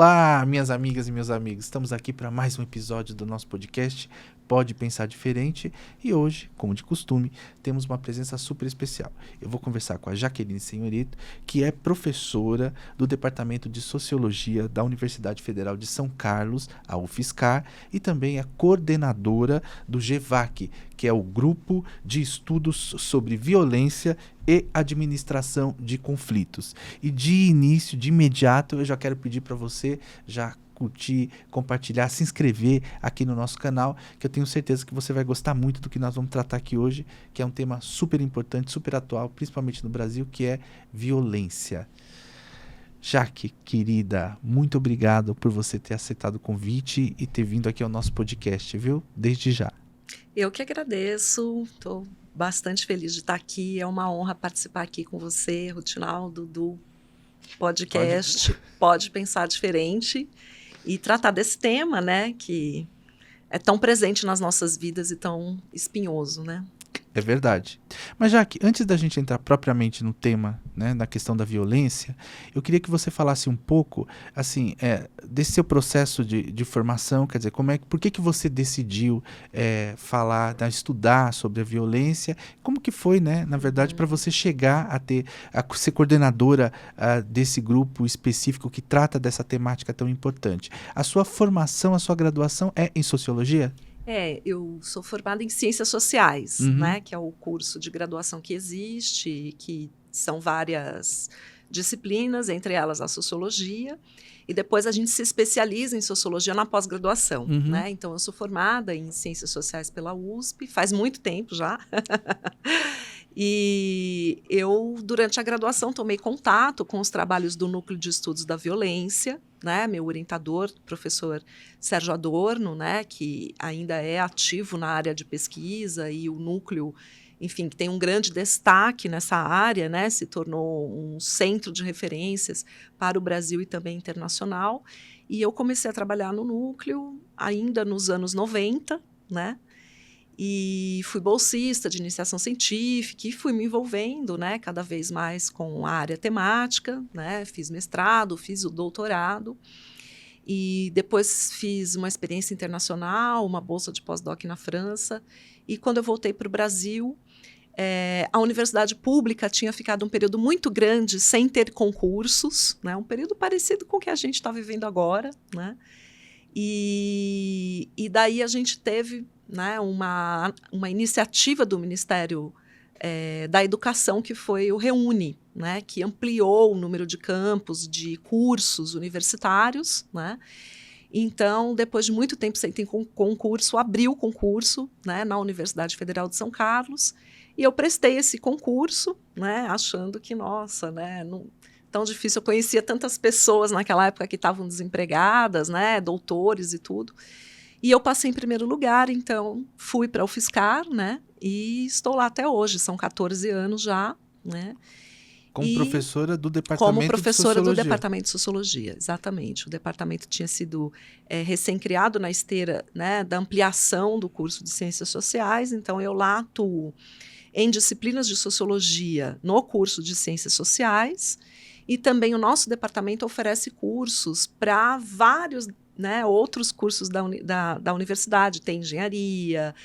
Olá, minhas amigas e meus amigos. Estamos aqui para mais um episódio do nosso podcast Pode Pensar Diferente e hoje, como de costume, temos uma presença super especial. Eu vou conversar com a Jaqueline Senhorito, que é professora do Departamento de Sociologia da Universidade Federal de São Carlos, a UFSCar, e também é coordenadora do GEVAC, que é o Grupo de Estudos sobre Violência e Administração de Conflitos. E de início, de imediato, eu já quero pedir para você já curtir, compartilhar, se inscrever aqui no nosso canal, que eu tenho certeza que você vai gostar muito do que nós vamos tratar aqui hoje, que é um tema super importante, super atual, principalmente no Brasil, que é violência. Jaque, querida, muito obrigado por você ter aceitado o convite e ter vindo aqui ao nosso podcast, viu? Desde já. Eu que agradeço, estou bastante feliz de estar aqui, é uma honra participar aqui com você, Rutinaldo, do podcast Pode Pensar Diferente e tratar desse tema, né, que é tão presente nas nossas vidas e tão espinhoso, né? É verdade. Mas, Jaque, antes da gente entrar propriamente no tema, né, na questão da violência, eu queria que você falasse um pouco, assim, desse seu processo de formação, quer dizer, por que você decidiu falar, estudar sobre a violência, como que foi, né, na verdade, para você chegar a ser coordenadora desse grupo específico que trata dessa temática tão importante. A sua formação, a sua graduação é em sociologia? Eu sou formada em Ciências Sociais, Uhum. né, que é o curso de graduação que existe, que são várias disciplinas, entre elas a Sociologia, e depois a gente se especializa em Sociologia na pós-graduação, Uhum. né? Então, eu sou formada em Ciências Sociais pela USP, faz muito tempo já, e eu, durante a graduação, tomei contato com os trabalhos do Núcleo de Estudos da Violência, né, meu orientador, professor Sérgio Adorno, né, que ainda é ativo na área de pesquisa e o núcleo, enfim, que tem um grande destaque nessa área, né, se tornou um centro de referências para o Brasil e também internacional. E eu comecei a trabalhar no núcleo ainda nos anos 90, né, e fui bolsista de iniciação científica e fui me envolvendo, né, cada vez mais com a área temática, né, fiz mestrado, fiz o doutorado e depois fiz uma experiência internacional, uma bolsa de pós-doc na França, e quando eu voltei para o Brasil, a universidade pública tinha ficado um período muito grande sem ter concursos, né, um período parecido com o que a gente está vivendo agora, né, e daí a gente teve, né, uma iniciativa do Ministério da Educação, que foi o Reúne, né, que ampliou o número de campos, de cursos universitários, né. Então, depois de muito tempo sem ter concurso, abriu o concurso, né, na Universidade Federal de São Carlos, e eu prestei esse concurso, né, achando que, nossa, né, não tão difícil. Eu conhecia tantas pessoas naquela época que estavam desempregadas, né, doutores e tudo. E eu passei em primeiro lugar, então fui para a UFSCar, né, e estou lá até hoje, são 14 anos já, né. Como professora do Departamento como professora de Sociologia. do Departamento de Sociologia, exatamente. O departamento tinha sido recém-criado na esteira, né, da ampliação do curso de Ciências Sociais, então eu lá atuo em disciplinas de Sociologia no curso de Ciências Sociais, e também o nosso departamento oferece cursos para vários, né, outros cursos da universidade. Tem engenharia,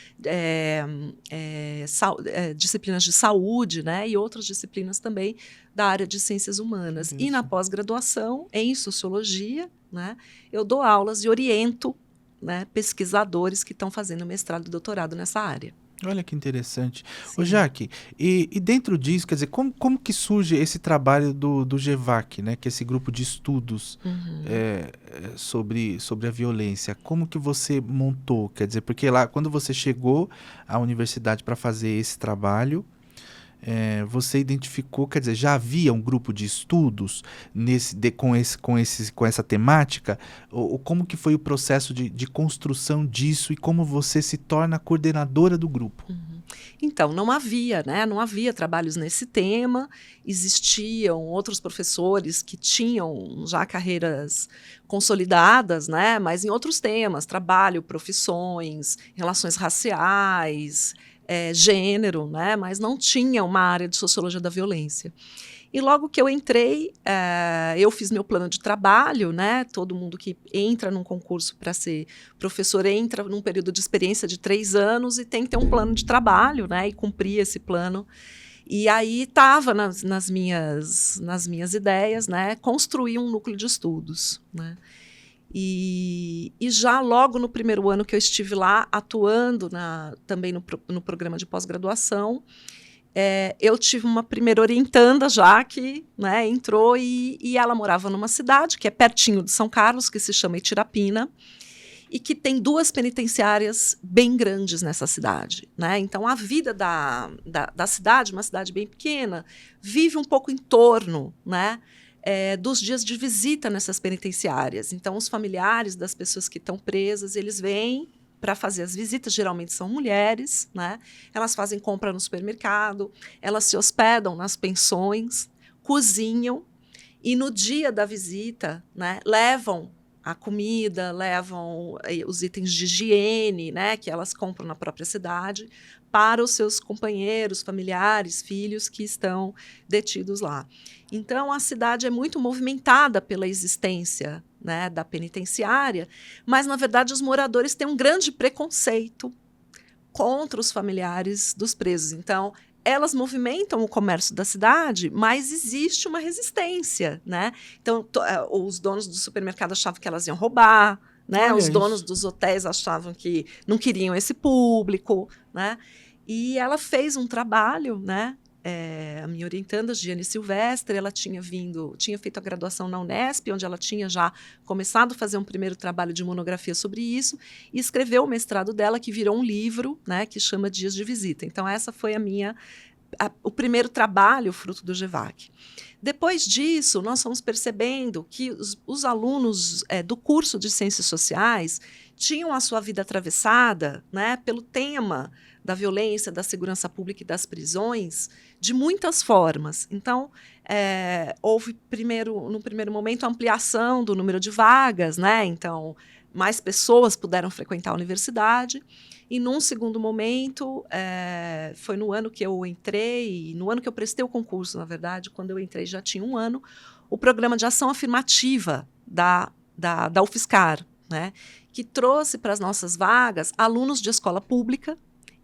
disciplinas de saúde, né, e outras disciplinas também da área de ciências humanas. E na pós-graduação, em sociologia, né, eu dou aulas e oriento, né, pesquisadores que estão fazendo mestrado e doutorado nessa área. Olha que interessante. Ô, Jaque, e dentro disso, quer dizer, como que surge esse trabalho do GEVAC, né, que é esse grupo de estudos sobre a violência? Como que você montou? Quer dizer, porque lá, quando você chegou à universidade para fazer esse trabalho, você identificou, quer dizer, já havia um grupo de estudos com essa temática? Ou como que foi o processo de construção disso e como você se torna coordenadora do grupo? Então, não havia, né? Não havia trabalhos nesse tema, existiam outros professores que tinham já carreiras consolidadas, né? Mas em outros temas, trabalho, profissões, relações raciais, gênero, né? Mas não tinha uma área de sociologia da violência. E logo que eu entrei, eu fiz meu plano de trabalho, né? Todo mundo que entra num concurso para ser professor entra num período de experiência de 3 anos e tem que ter um plano de trabalho, né? E cumprir esse plano. E aí estava nas minhas ideias, né? Construir um núcleo de estudos, né? E já logo no primeiro ano que eu estive lá, atuando também no programa de pós-graduação, eu tive uma primeira orientanda já que, né, entrou e ela morava numa cidade que é pertinho de São Carlos, que se chama Itirapina, e que tem 2 penitenciárias bem grandes nessa cidade, né? Então, a vida da cidade, uma cidade bem pequena, vive um pouco em torno, né, dos dias de visita nessas penitenciárias. Então, os familiares das pessoas que estão presas, eles vêm para fazer as visitas, geralmente são mulheres, né? Elas fazem compra no supermercado, elas se hospedam nas pensões, cozinham e no dia da visita, né, levam a comida, levam os itens de higiene, né, que elas compram na própria cidade, para os seus companheiros, familiares, filhos que estão detidos lá. Então, a cidade é muito movimentada pela existência, né, da penitenciária, mas, na verdade, os moradores têm um grande preconceito contra os familiares dos presos. Então, elas movimentam o comércio da cidade, mas existe uma resistência, né? Então, os donos do supermercado achavam que elas iam roubar, né? Os donos dos hotéis achavam que não queriam esse público, né? E ela fez um trabalho, né? A minha orientanda, Giane Silvestre, ela tinha feito a graduação na Unesp, onde ela tinha já começado a fazer um primeiro trabalho de monografia sobre isso, e escreveu o mestrado dela, que virou um livro, né, que chama Dias de Visita. Então, essa foi o primeiro trabalho, fruto do GEVAC. Depois disso, nós fomos percebendo que os alunos do curso de Ciências Sociais tinham a sua vida atravessada, né, pelo tema da violência, da segurança pública e das prisões, de muitas formas. Então, houve, no primeiro momento, a ampliação do número de vagas, né? Então, mais pessoas puderam frequentar a universidade. E, num segundo momento, foi no ano que eu entrei, no ano que eu prestei o concurso, na verdade, quando eu entrei já tinha 1 ano, o programa de ação afirmativa da UFSCar, né? Que trouxe para as nossas vagas alunos de escola pública,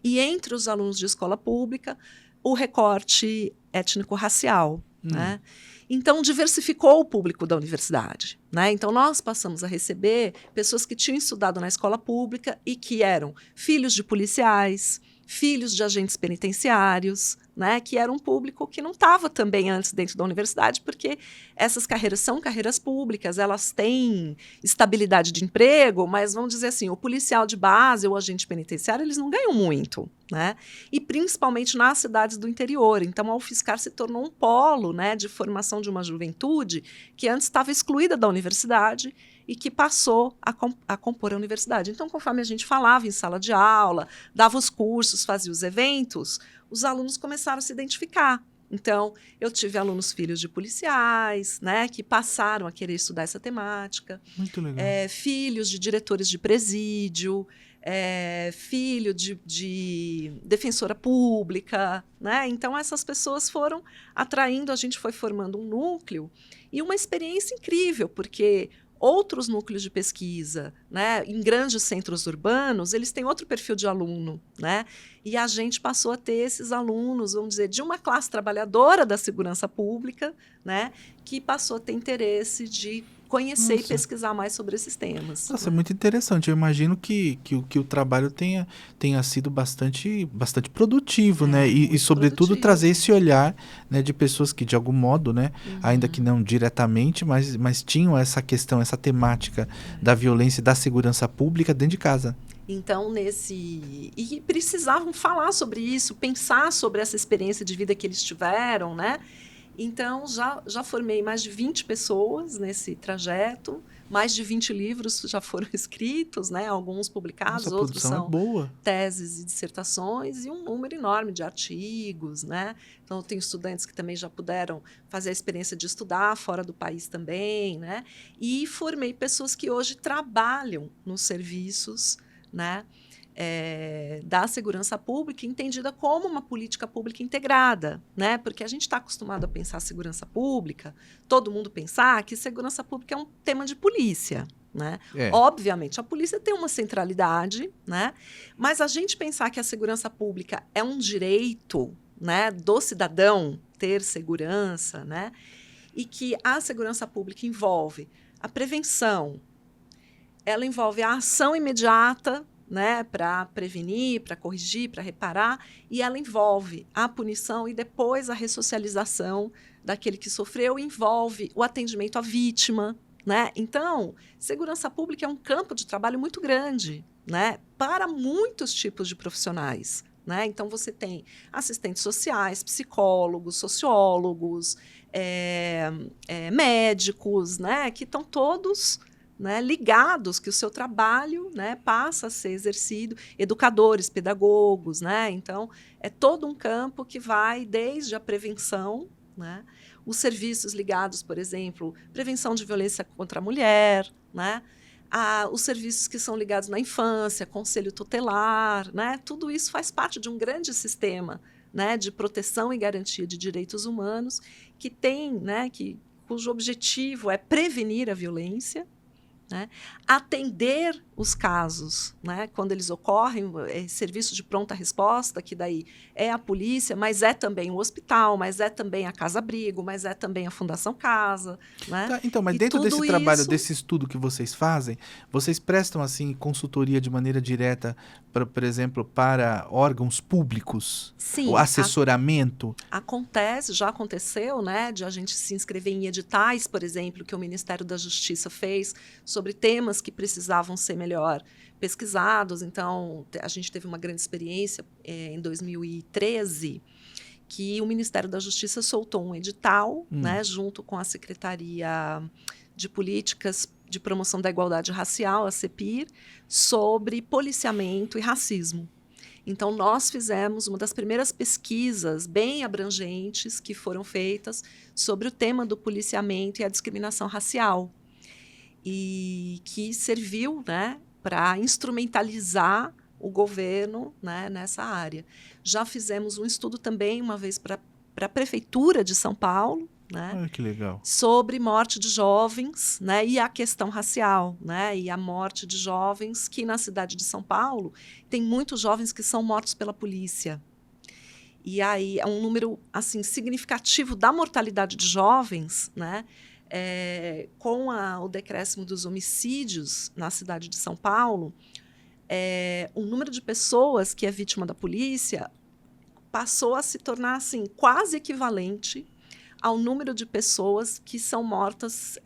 e entre os alunos de escola pública, o recorte étnico-racial, né? Então, diversificou o público da universidade, né? Então, nós passamos a receber pessoas que tinham estudado na escola pública e que eram filhos de policiais, filhos de agentes penitenciários, né? Que era um público que não estava também antes dentro da universidade, porque essas carreiras são carreiras públicas, elas têm estabilidade de emprego, mas vamos dizer assim, o policial de base ou o agente penitenciário, eles não ganham muito, né? E principalmente nas cidades do interior. Então, a UFSCar se tornou um polo, né, de formação de uma juventude que antes estava excluída da universidade e que passou a compor a universidade. Então, conforme a gente falava em sala de aula, dava os cursos, fazia os eventos, os alunos começaram a se identificar. Então, eu tive alunos filhos de policiais, né, que passaram a querer estudar essa temática. Muito legal. Filhos de diretores de presídio, filho de defensora pública, né? Então, essas pessoas foram atraindo, a gente foi formando um núcleo e uma experiência incrível, porque outros núcleos de pesquisa, né, em grandes centros urbanos, eles têm outro perfil de aluno, né? E a gente passou a ter esses alunos, vamos dizer, de uma classe trabalhadora da segurança pública, né, que passou a ter interesse de conhecer e pesquisar mais sobre esses temas. Nossa, é muito interessante. Eu imagino que o trabalho tenha sido bastante produtivo, né? E sobretudo, produtivo. Trazer esse olhar, né, de pessoas que, de algum modo, né, ainda que não diretamente, mas tinham essa questão, essa temática da violência e da segurança pública dentro de casa. Então, e precisavam falar sobre isso, pensar sobre essa experiência de vida que eles tiveram, né? Então, já formei mais de 20 pessoas nesse trajeto, mais de 20 livros já foram escritos, né? Alguns publicados, Nossa, outros são boa. Teses e dissertações, e um número enorme de artigos, né? Então, eu tenho estudantes que também já puderam fazer a experiência de estudar fora do país também, né? E formei pessoas que hoje trabalham nos serviços, né? da segurança pública entendida como uma política pública integrada, né? Porque a gente está acostumado a pensar segurança pública, todo mundo pensar que segurança pública é um tema de polícia, né? Obviamente, a polícia tem uma centralidade, né? Mas a gente pensar que a segurança pública é um direito, né, do cidadão ter segurança, né? E que a segurança pública envolve a prevenção, ela envolve a ação imediata, né, para prevenir, para corrigir, para reparar, e ela envolve a punição e depois a ressocialização daquele que sofreu, envolve o atendimento à vítima, né? Então, segurança pública é um campo de trabalho muito grande, né, para muitos tipos de profissionais, né? Então, você tem assistentes sociais, psicólogos, sociólogos, médicos, né, que estão todos, né, ligados, que o seu trabalho, né, passa a ser exercido, educadores, pedagogos, né? Então, é todo um campo que vai desde a prevenção, né, os serviços ligados, por exemplo, prevenção de violência contra a mulher, né, os serviços que são ligados na infância, conselho tutelar, né, tudo isso faz parte de um grande sistema, né, de proteção e garantia de direitos humanos que tem, né, cujo objetivo é prevenir a violência, né? Atender os casos, né, quando eles ocorrem, serviço de pronta resposta, que daí é a polícia, mas é também o hospital, mas é também a Casa-Abrigo, mas é também a Fundação Casa. Né? Tá, então, mas dentro desse trabalho, desse estudo que vocês fazem, vocês prestam assim consultoria de maneira direta, por exemplo, para órgãos públicos? Sim. O assessoramento? Acontece, já aconteceu, né, de a gente se inscrever em editais, por exemplo, que o Ministério da Justiça fez sobre temas que precisavam ser melhor pesquisados. Então, a gente teve uma grande experiência em 2013, que o Ministério da Justiça soltou um edital, né, junto com a Secretaria de Políticas de Promoção da Igualdade Racial, a CEPIR, sobre policiamento e racismo. Então, nós fizemos uma das primeiras pesquisas bem abrangentes que foram feitas sobre o tema do policiamento e a discriminação racial, e que serviu, né, para instrumentalizar o governo, né, nessa área. Já fizemos um estudo também, uma vez, para a Prefeitura de São Paulo, né, que legal. sobre morte de jovens, né, e a questão racial, né, e a morte de jovens, que na cidade de São Paulo tem muitos jovens que são mortos pela polícia. E aí é um número assim, significativo da mortalidade de jovens, né, com o decréscimo dos homicídios na cidade de São Paulo, o número de pessoas que é vítima da polícia passou a se tornar assim, quase equivalente ao número de pessoas que são mortas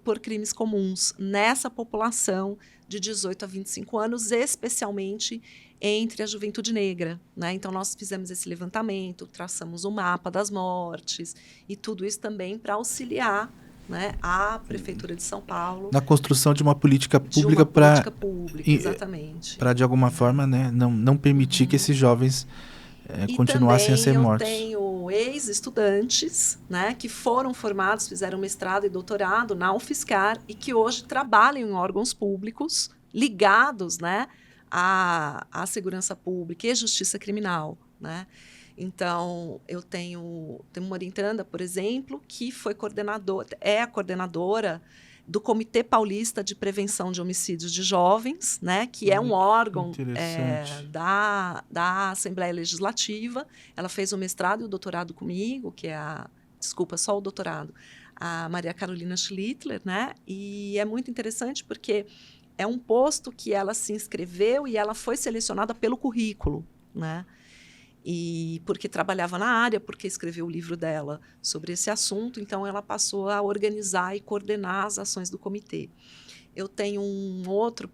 por crimes comuns nessa população de 18 a 25 anos, especialmente entre a juventude negra, né? Então, nós fizemos esse levantamento, traçamos um mapa das mortes e tudo isso também para auxiliar, né, a Prefeitura de São Paulo na construção de uma política pública para exatamente, para de alguma forma, né, não permitir que esses jovens continuassem a ser mortos. Eu tenho ex-estudantes, né, que foram formados, fizeram mestrado e doutorado na UFSCar e que hoje trabalham em órgãos públicos ligados, né, à segurança pública e justiça criminal, né? Então, eu tenho uma orientanda, por exemplo, que é a coordenadora do Comitê Paulista de Prevenção de Homicídios de Jovens, né, que é um órgão da Assembleia Legislativa. Ela fez o mestrado e o doutorado comigo, que é só o doutorado, a Maria Carolina Schlittler, né? E é muito interessante porque é um posto que ela se inscreveu e ela foi selecionada pelo currículo, né? E porque trabalhava na área, porque escreveu o livro dela sobre esse assunto, então ela passou a organizar e coordenar as ações do comitê. Eu tenho um outro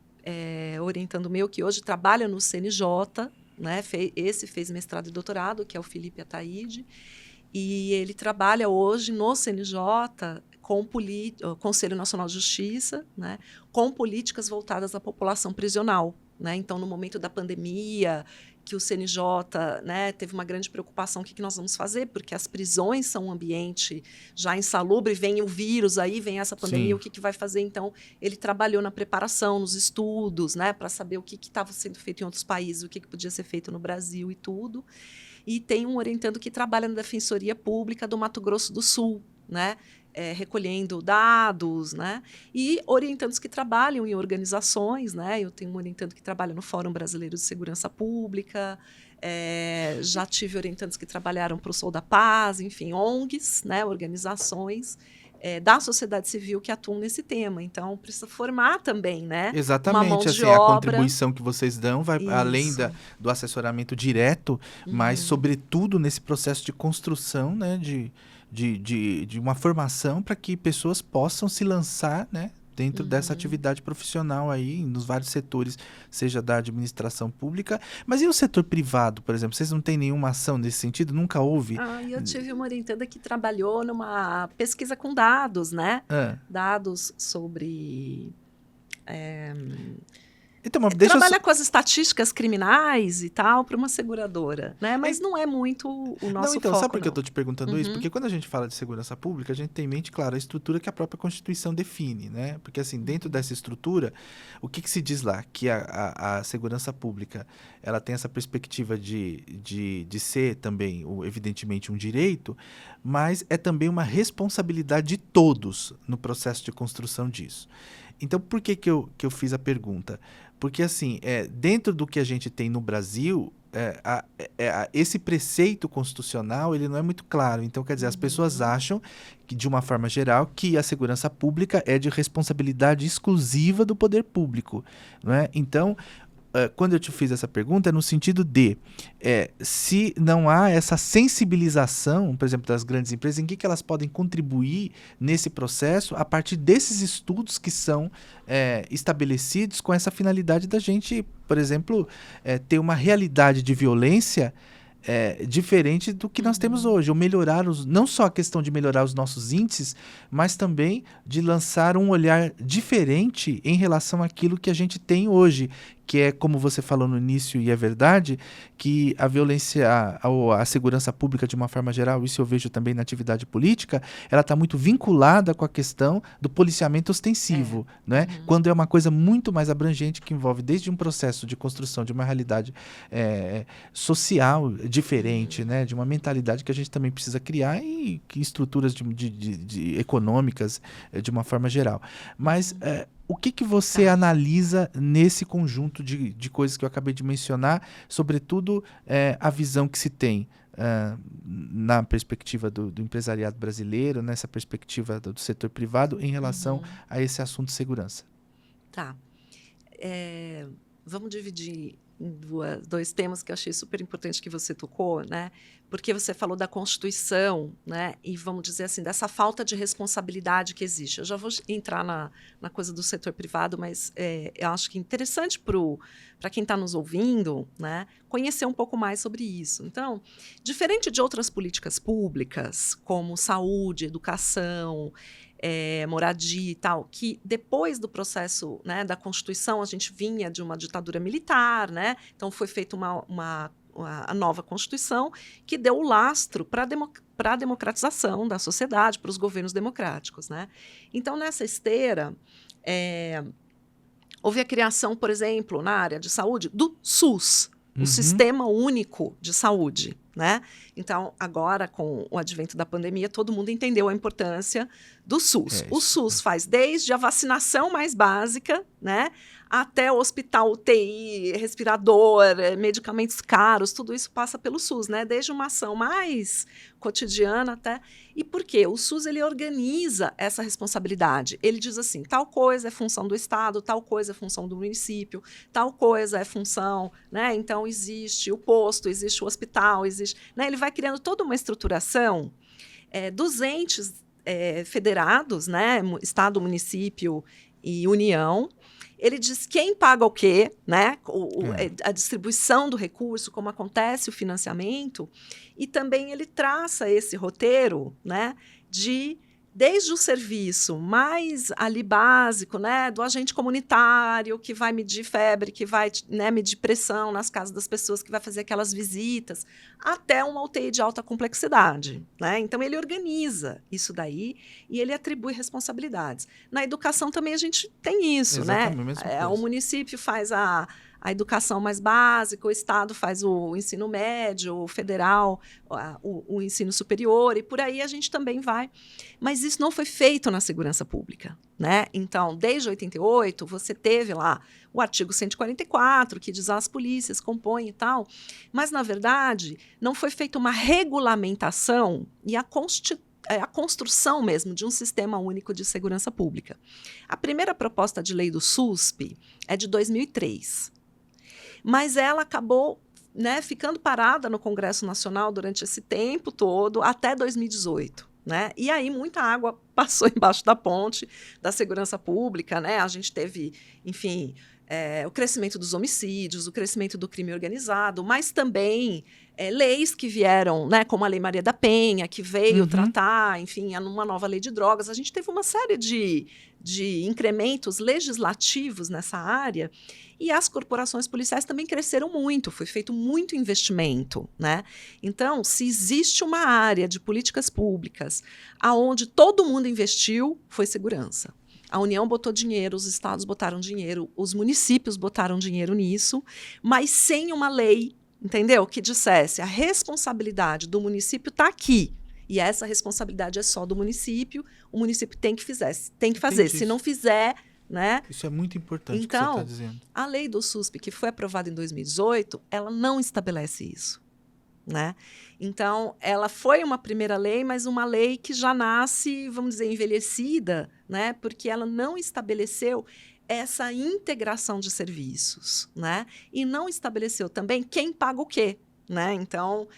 orientando meu que hoje trabalha no CNJ, né? Esse fez mestrado e doutorado, que é o Felipe Ataíde, e ele trabalha hoje no CNJ com o Conselho Nacional de Justiça, né? Com políticas voltadas à população prisional. né? Então, no momento da pandemia, que o CNJ, né, teve uma grande preocupação, o que nós vamos fazer? Porque as prisões são um ambiente já insalubre, vem o vírus aí, vem essa pandemia, Sim. o que vai fazer? Então, ele trabalhou na preparação, nos estudos, né, para saber o que estava sendo feito em outros países, o que podia ser feito no Brasil e tudo. E tem um orientando que trabalha na Defensoria Pública do Mato Grosso do Sul, né? Recolhendo dados, né? E orientandos que trabalham em organizações, né? Eu tenho um orientando que trabalha no Fórum Brasileiro de Segurança Pública, já tive orientandos que trabalharam para o Sol da Paz, enfim, ONGs, né? Organizações da sociedade civil que atuam nesse tema. Então, precisa formar também, né? Uma mão Exatamente, de assim, a obra. contribuição que vocês dão vai além Isso. do assessoramento direto, mas sobretudo nesse processo de construção, né, de uma formação para que pessoas possam se lançar, né, dentro dessa atividade profissional aí, nos vários setores, seja da administração pública. Mas e o setor privado, por exemplo? Vocês não têm nenhuma ação nesse sentido? Nunca houve? Eu tive uma orientanda que trabalhou numa pesquisa com dados, né? Dados sobre... Então, mas deixa trabalha com as estatísticas criminais e tal para uma seguradora, né? Mas não é muito o nosso então, foco. sabe por que eu estou te perguntando isso? Porque quando a gente fala de segurança pública, a gente tem em mente, claro, a estrutura que a própria Constituição define, né? Porque, assim, dentro dessa estrutura, o que se diz lá? Que a segurança pública, ela tem essa perspectiva de ser também, evidentemente, um direito, mas é também uma responsabilidade de todos no processo de construção disso. Então, por que eu fiz a pergunta? Porque, assim, dentro do que a gente tem no Brasil, esse preceito constitucional, ele não é muito claro. Então, quer dizer, as pessoas acham, que, de uma forma geral, que a segurança pública é de responsabilidade exclusiva do poder público, não é? Então, quando eu te fiz essa pergunta, é no sentido de se não há essa sensibilização, por exemplo, das grandes empresas, em que elas podem contribuir nesse processo a partir desses estudos que são estabelecidos com essa finalidade da gente, por exemplo, ter uma realidade de violência diferente do que nós temos hoje, ou melhorar não só a questão de melhorar os nossos índices, mas também de lançar um olhar diferente em relação àquilo que a gente tem hoje, que é, como você falou no início, e é verdade, que a violência, a segurança pública, de uma forma geral, isso eu vejo também na atividade política, ela está muito vinculada com a questão do policiamento ostensivo, né? Quando é uma coisa muito mais abrangente, que envolve desde um processo de construção de uma realidade social diferente, né? De uma mentalidade que a gente também precisa criar e que estruturas econômicas de uma forma geral. Mas o que você analisa nesse conjunto de coisas que eu acabei de mencionar, sobretudo a visão que se tem na perspectiva do empresariado brasileiro, nessa perspectiva do setor privado, em relação a esse assunto de segurança? Tá. Vamos dividir em dois temas que eu achei super importante que você tocou, né? Porque você falou da Constituição, né? E vamos dizer assim, dessa falta de responsabilidade que existe. Eu já vou entrar na coisa do setor privado, mas eu acho que é interessante para quem está nos ouvindo, né? Conhecer um pouco mais sobre isso. Então, diferente de outras políticas públicas, como saúde, educação, moradia e tal, que depois do processo, né, da Constituição, a gente vinha de uma ditadura militar, né? Então foi feita a nova Constituição que deu o lastro para a democratização da sociedade, para os governos democráticos, né? Então, nessa esteira, houve a criação, por exemplo, na área de saúde, do SUS, o Sistema Único de Saúde, né? Então, agora, com o advento da pandemia, todo mundo entendeu a importância do SUS. O SUS faz desde a vacinação mais básica, né, até o hospital, UTI, respirador, medicamentos caros, tudo isso passa pelo SUS, né? Desde uma ação mais cotidiana até... E por quê? O SUS, ele organiza essa responsabilidade. Ele diz assim, tal coisa é função do Estado, tal coisa é função do município, tal coisa é função, né? Então, existe o posto, existe o hospital, existe... Né? Ele vai criando toda uma estruturação dos entes federados, né? Estado, município e União. Ele diz quem paga o quê, né? A distribuição do recurso, como acontece o financiamento, e também ele traça esse roteiro, né, de desde o serviço mais ali básico, né, do agente comunitário que vai medir febre, que vai, né, medir pressão nas casas das pessoas, que vai fazer aquelas visitas, até uma UTI de alta complexidade, né? Então ele organiza isso daí e ele atribui responsabilidades. Na educação também a gente tem isso, Exatamente, né? mesma O coisa. município faz a educação mais básica, o Estado faz o ensino médio, o federal, o ensino superior, e por aí a gente também vai. Mas isso não foi feito na segurança pública, né? Então, desde 88, você teve lá o artigo 144, que diz as polícias compõem e tal, mas, na verdade, não foi feita uma regulamentação e a construção mesmo de um sistema único de segurança pública. A primeira proposta de lei do SUSP é de 2003. Mas ela acabou, né, ficando parada no Congresso Nacional durante esse tempo todo, até 2018. Né? E aí muita água passou embaixo da ponte da segurança pública. Né? A gente teve, enfim, o crescimento dos homicídios, o crescimento do crime organizado, mas também leis que vieram, né, como a Lei Maria da Penha, que veio tratar, enfim, numa nova lei de drogas. A gente teve uma série de incrementos legislativos nessa área. E as corporações policiais também cresceram muito, foi feito muito investimento, né? Então, se existe uma área de políticas públicas aonde todo mundo investiu, foi segurança. A União botou dinheiro, os estados botaram dinheiro, os municípios botaram dinheiro nisso, mas sem uma lei, entendeu? Que dissesse a responsabilidade do município está aqui. E essa responsabilidade é só do município, o município tem que fazer. Se não fizer, né? Isso é muito importante, então, o que você está dizendo. A lei do SUSP, que foi aprovada em 2018, ela não estabelece isso. Né? Então, ela foi uma primeira lei, mas uma lei que já nasce, vamos dizer, envelhecida, né? Porque ela não estabeleceu essa integração de serviços, né? E não estabeleceu também quem paga o quê. Né? Então,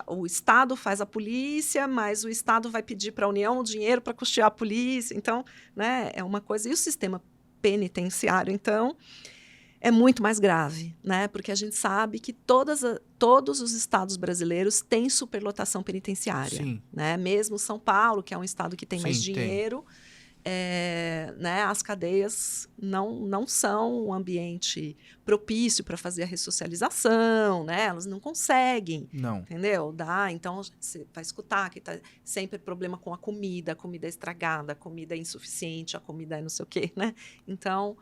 o Estado faz a polícia, mas o Estado vai pedir para a União o dinheiro para custear a polícia. Então, né, é uma coisa. E o sistema penitenciário, então, é muito mais grave, né? Porque a gente sabe que todos os estados brasileiros têm superlotação penitenciária. Sim. Né? Mesmo São Paulo, que é um estado que tem mais dinheiro, né, as cadeias não são um ambiente propício para fazer a ressocialização, né? Elas não conseguem, entendeu? Então, você vai escutar que está sempre problema com a comida é estragada, a comida é insuficiente, a comida é não sei o quê, né? Então,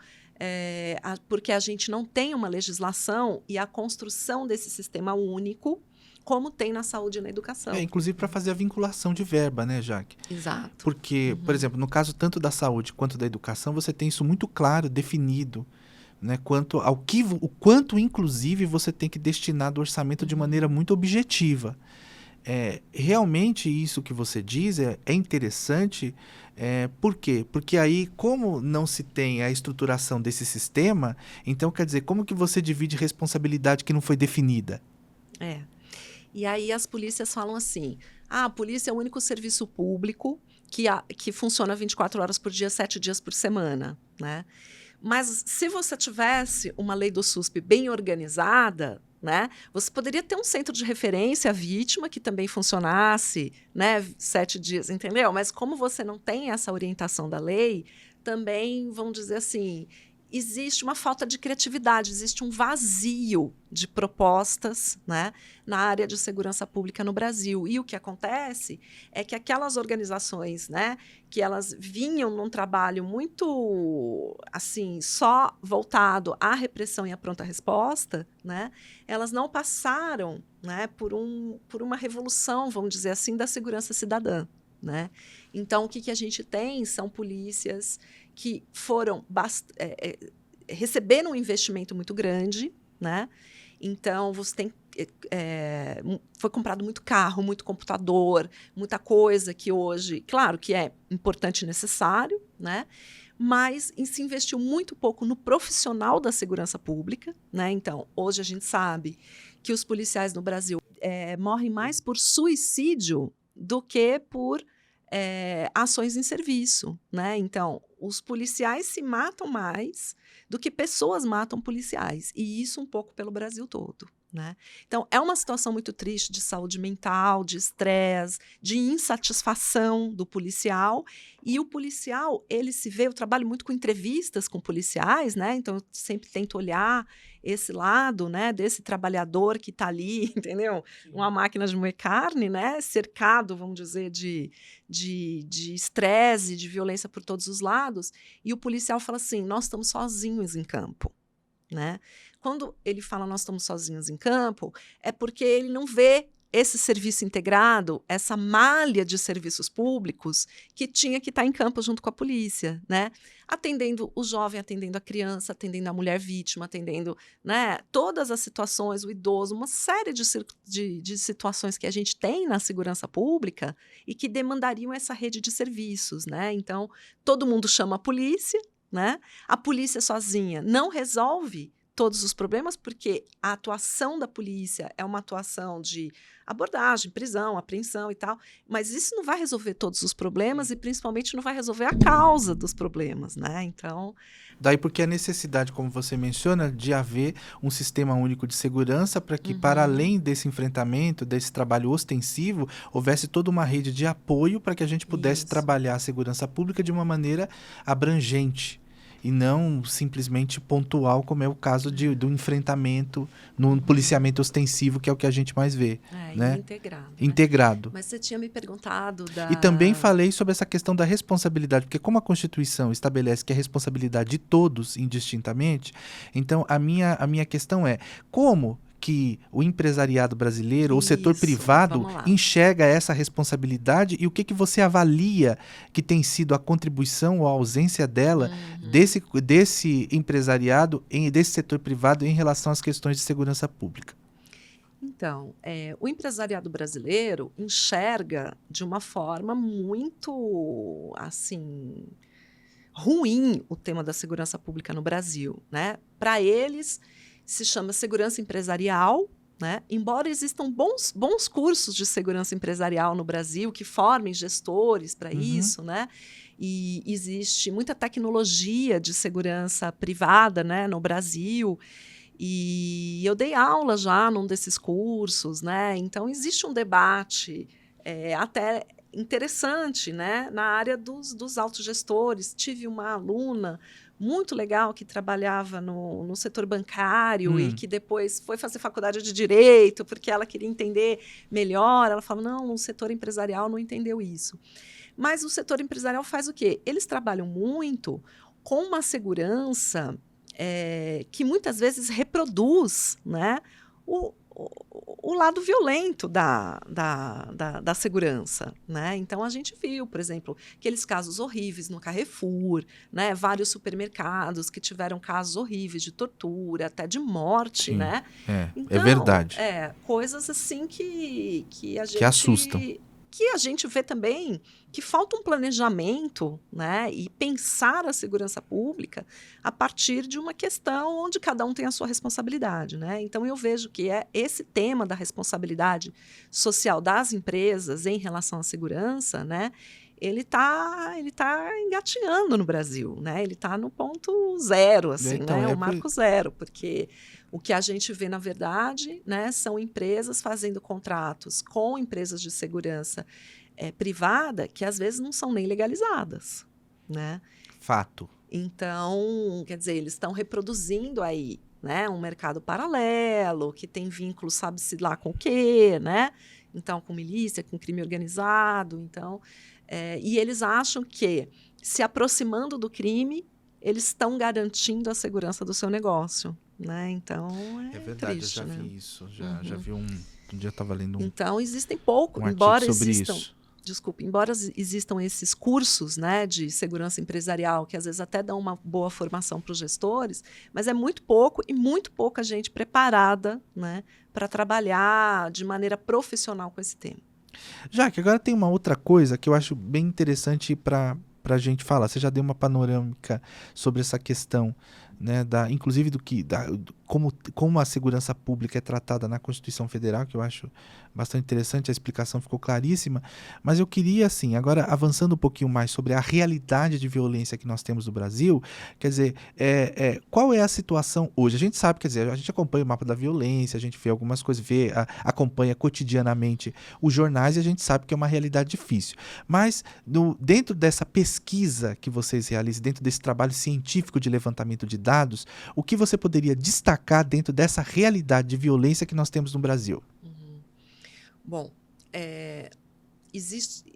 porque a gente não tem uma legislação e a construção desse sistema único, como tem na saúde e na educação. Inclusive para fazer a vinculação de verba, né, Jaque? Exato. Porque, por exemplo, no caso tanto da saúde quanto da educação, você tem isso muito claro, definido, né, quanto ao o quanto, inclusive, você tem que destinar do orçamento de maneira muito objetiva. Realmente isso que você diz é interessante. Por quê? Porque aí, como não se tem a estruturação desse sistema, então, quer dizer, como que você divide responsabilidade que não foi definida? E aí as polícias falam assim, a polícia é o único serviço público que funciona 24 horas por dia, 7 dias por semana, né? Mas se você tivesse uma lei do SUSP bem organizada, né, você poderia ter um centro de referência à vítima que também funcionasse, né, 7 dias, entendeu? Mas como você não tem essa orientação da lei, também, vamos dizer assim, existe uma falta de criatividade, existe um vazio de propostas, né, na área de segurança pública no Brasil. E o que acontece é que aquelas organizações, né, que elas vinham num trabalho muito, assim, só voltado à repressão e à pronta resposta, né, elas não passaram, né, por uma revolução, vamos dizer assim, da segurança cidadã. Né? Então, o que a gente tem são polícias que foram receberam um investimento muito grande, né? Então, você tem foi comprado muito carro, muito computador, muita coisa que hoje, claro que é importante e necessário, né? Mas se investiu muito pouco no profissional da segurança pública, né? Então, hoje a gente sabe que os policiais no Brasil morrem mais por suicídio do que por ações em serviço, né? Então, os policiais se matam mais do que pessoas matam policiais, e isso um pouco pelo Brasil todo. né? Então, é uma situação muito triste de saúde mental, de estresse, de insatisfação do policial. E o policial, ele se vê, eu trabalho muito com entrevistas com policiais, né? Então, eu sempre tento olhar esse lado, né, desse trabalhador que está ali, entendeu? Uma máquina de moer carne, né? Cercado, vamos dizer, de estresse, de violência por todos os lados. E o policial fala assim, nós estamos sozinhos em campo. Né? Quando ele fala nós estamos sozinhos em campo, é porque ele não vê esse serviço integrado, essa malha de serviços públicos que tinha que estar em campo junto com a polícia, né? Atendendo o jovem, atendendo a criança, atendendo a mulher vítima, atendendo, né, todas as situações, o idoso, uma série de situações que a gente tem na segurança pública e que demandariam essa rede de serviços, né? Então, todo mundo chama a polícia, né? A polícia sozinha não resolve todos os problemas, porque a atuação da polícia é uma atuação de abordagem, prisão, apreensão e tal, mas isso não vai resolver todos os problemas e principalmente não vai resolver a causa dos problemas, né? Então... Daí porque a necessidade, como você menciona, de haver um sistema único de segurança para que, para além desse enfrentamento, desse trabalho ostensivo, houvesse toda uma rede de apoio para que a gente pudesse trabalhar a segurança pública de uma maneira abrangente. E não simplesmente pontual, como é o caso do enfrentamento no policiamento ostensivo, que é o que a gente mais vê. Né? Integrado. Integrado. Mas você tinha me perguntado da... E também falei sobre essa questão da responsabilidade, porque como a Constituição estabelece que é responsabilidade de todos indistintamente, então a minha questão é como que o empresariado brasileiro, ou o setor privado, enxerga essa responsabilidade e o que você avalia que tem sido a contribuição ou a ausência dela desse empresariado, desse setor privado em relação às questões de segurança pública? Então, o empresariado brasileiro enxerga de uma forma muito, assim, ruim o tema da segurança pública no Brasil, né? Para eles se chama segurança empresarial, né? Embora existam bons cursos de segurança empresarial no Brasil que formem gestores para isso, né? E existe muita tecnologia de segurança privada, né, no Brasil. E eu dei aula já num desses cursos, né? Então existe um debate até interessante, né, na área dos autogestores. Tive uma aluna muito legal que trabalhava no setor bancário e que depois foi fazer faculdade de Direito porque ela queria entender melhor. Ela falou, não, no setor empresarial não entendeu isso. Mas o setor empresarial faz o quê? Eles trabalham muito com uma segurança que muitas vezes reproduz, né, o lado violento da segurança, né? Então, a gente viu, por exemplo, aqueles casos horríveis no Carrefour, né? Vários supermercados que tiveram casos horríveis de tortura, até de morte, Sim, né? Então, é verdade. Coisas assim que a gente... Que assustam. Que a gente vê também que falta um planejamento, né, e pensar a segurança pública a partir de uma questão onde cada um tem a sua responsabilidade, né? Então, eu vejo que esse tema da responsabilidade social das empresas em relação à segurança, né, ele tá engatinhando no Brasil, né? Ele está no ponto zero, assim, então, né? O marco zero, porque o que a gente vê, na verdade, né, são empresas fazendo contratos com empresas de segurança privada que, às vezes, não são nem legalizadas, né? Fato. Então, quer dizer, eles estão reproduzindo aí, né, um mercado paralelo, que tem vínculo, sabe-se lá com o quê, né? Então, com milícia, com crime organizado. Então, e eles acham que, se aproximando do crime, eles estão garantindo a segurança do seu negócio, né? Então, é verdade, triste, eu já vi isso. Já vi um dia eu estava lendo Então, existem embora existam... embora existam esses cursos, né, de segurança empresarial, que às vezes até dão uma boa formação para os gestores, mas é muito pouco e muito pouca gente preparada, né, para trabalhar de maneira profissional com esse tema. Jaque, agora tem uma outra coisa que eu acho bem interessante para a gente falar. Você já deu uma panorâmica sobre essa questão, né, inclusive como a segurança pública é tratada na Constituição Federal, que eu acho bastante interessante, a explicação ficou claríssima, mas eu queria, assim, agora avançando um pouquinho mais sobre a realidade de violência que nós temos no Brasil, quer dizer, qual é a situação hoje? A gente sabe, quer dizer, a gente acompanha o mapa da violência, a gente vê algumas coisas, acompanha cotidianamente os jornais e a gente sabe que é uma realidade difícil, mas dentro dessa pesquisa que vocês realizam, dentro desse trabalho científico de levantamento de dados, o que você poderia destacar dentro dessa realidade de violência que nós temos no Brasil? Bom,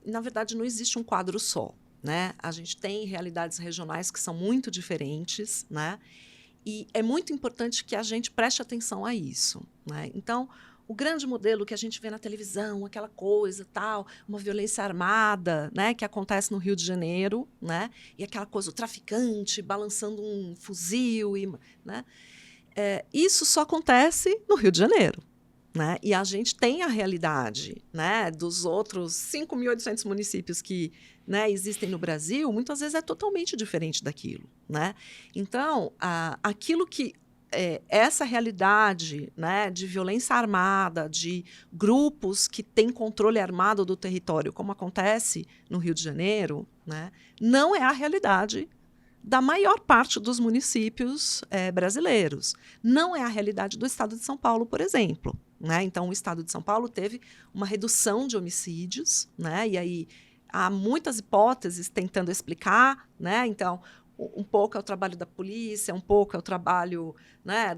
na verdade, não existe um quadro só, né? A gente tem realidades regionais que são muito diferentes, né? E é muito importante que a gente preste atenção a isso, né? Então, o grande modelo que a gente vê na televisão, aquela coisa, tal, uma violência armada, né, que acontece no Rio de Janeiro, né? E aquela coisa, o traficante balançando um fuzil, né? Isso só acontece no Rio de Janeiro. Né? E a gente tem a realidade, né, dos outros 5.800 municípios que, né, existem no Brasil, muitas vezes é totalmente diferente daquilo. Né? Então, aquilo que essa realidade, né, de violência armada, de grupos que têm controle armado do território, como acontece no Rio de Janeiro, né, não é a realidade da maior parte dos municípios brasileiros. Não é a realidade do estado de São Paulo, por exemplo. Né? Então, o estado de São Paulo teve uma redução de homicídios, né? E aí há muitas hipóteses tentando explicar. Né? Então, um pouco é o trabalho da polícia, um pouco é o trabalho, né,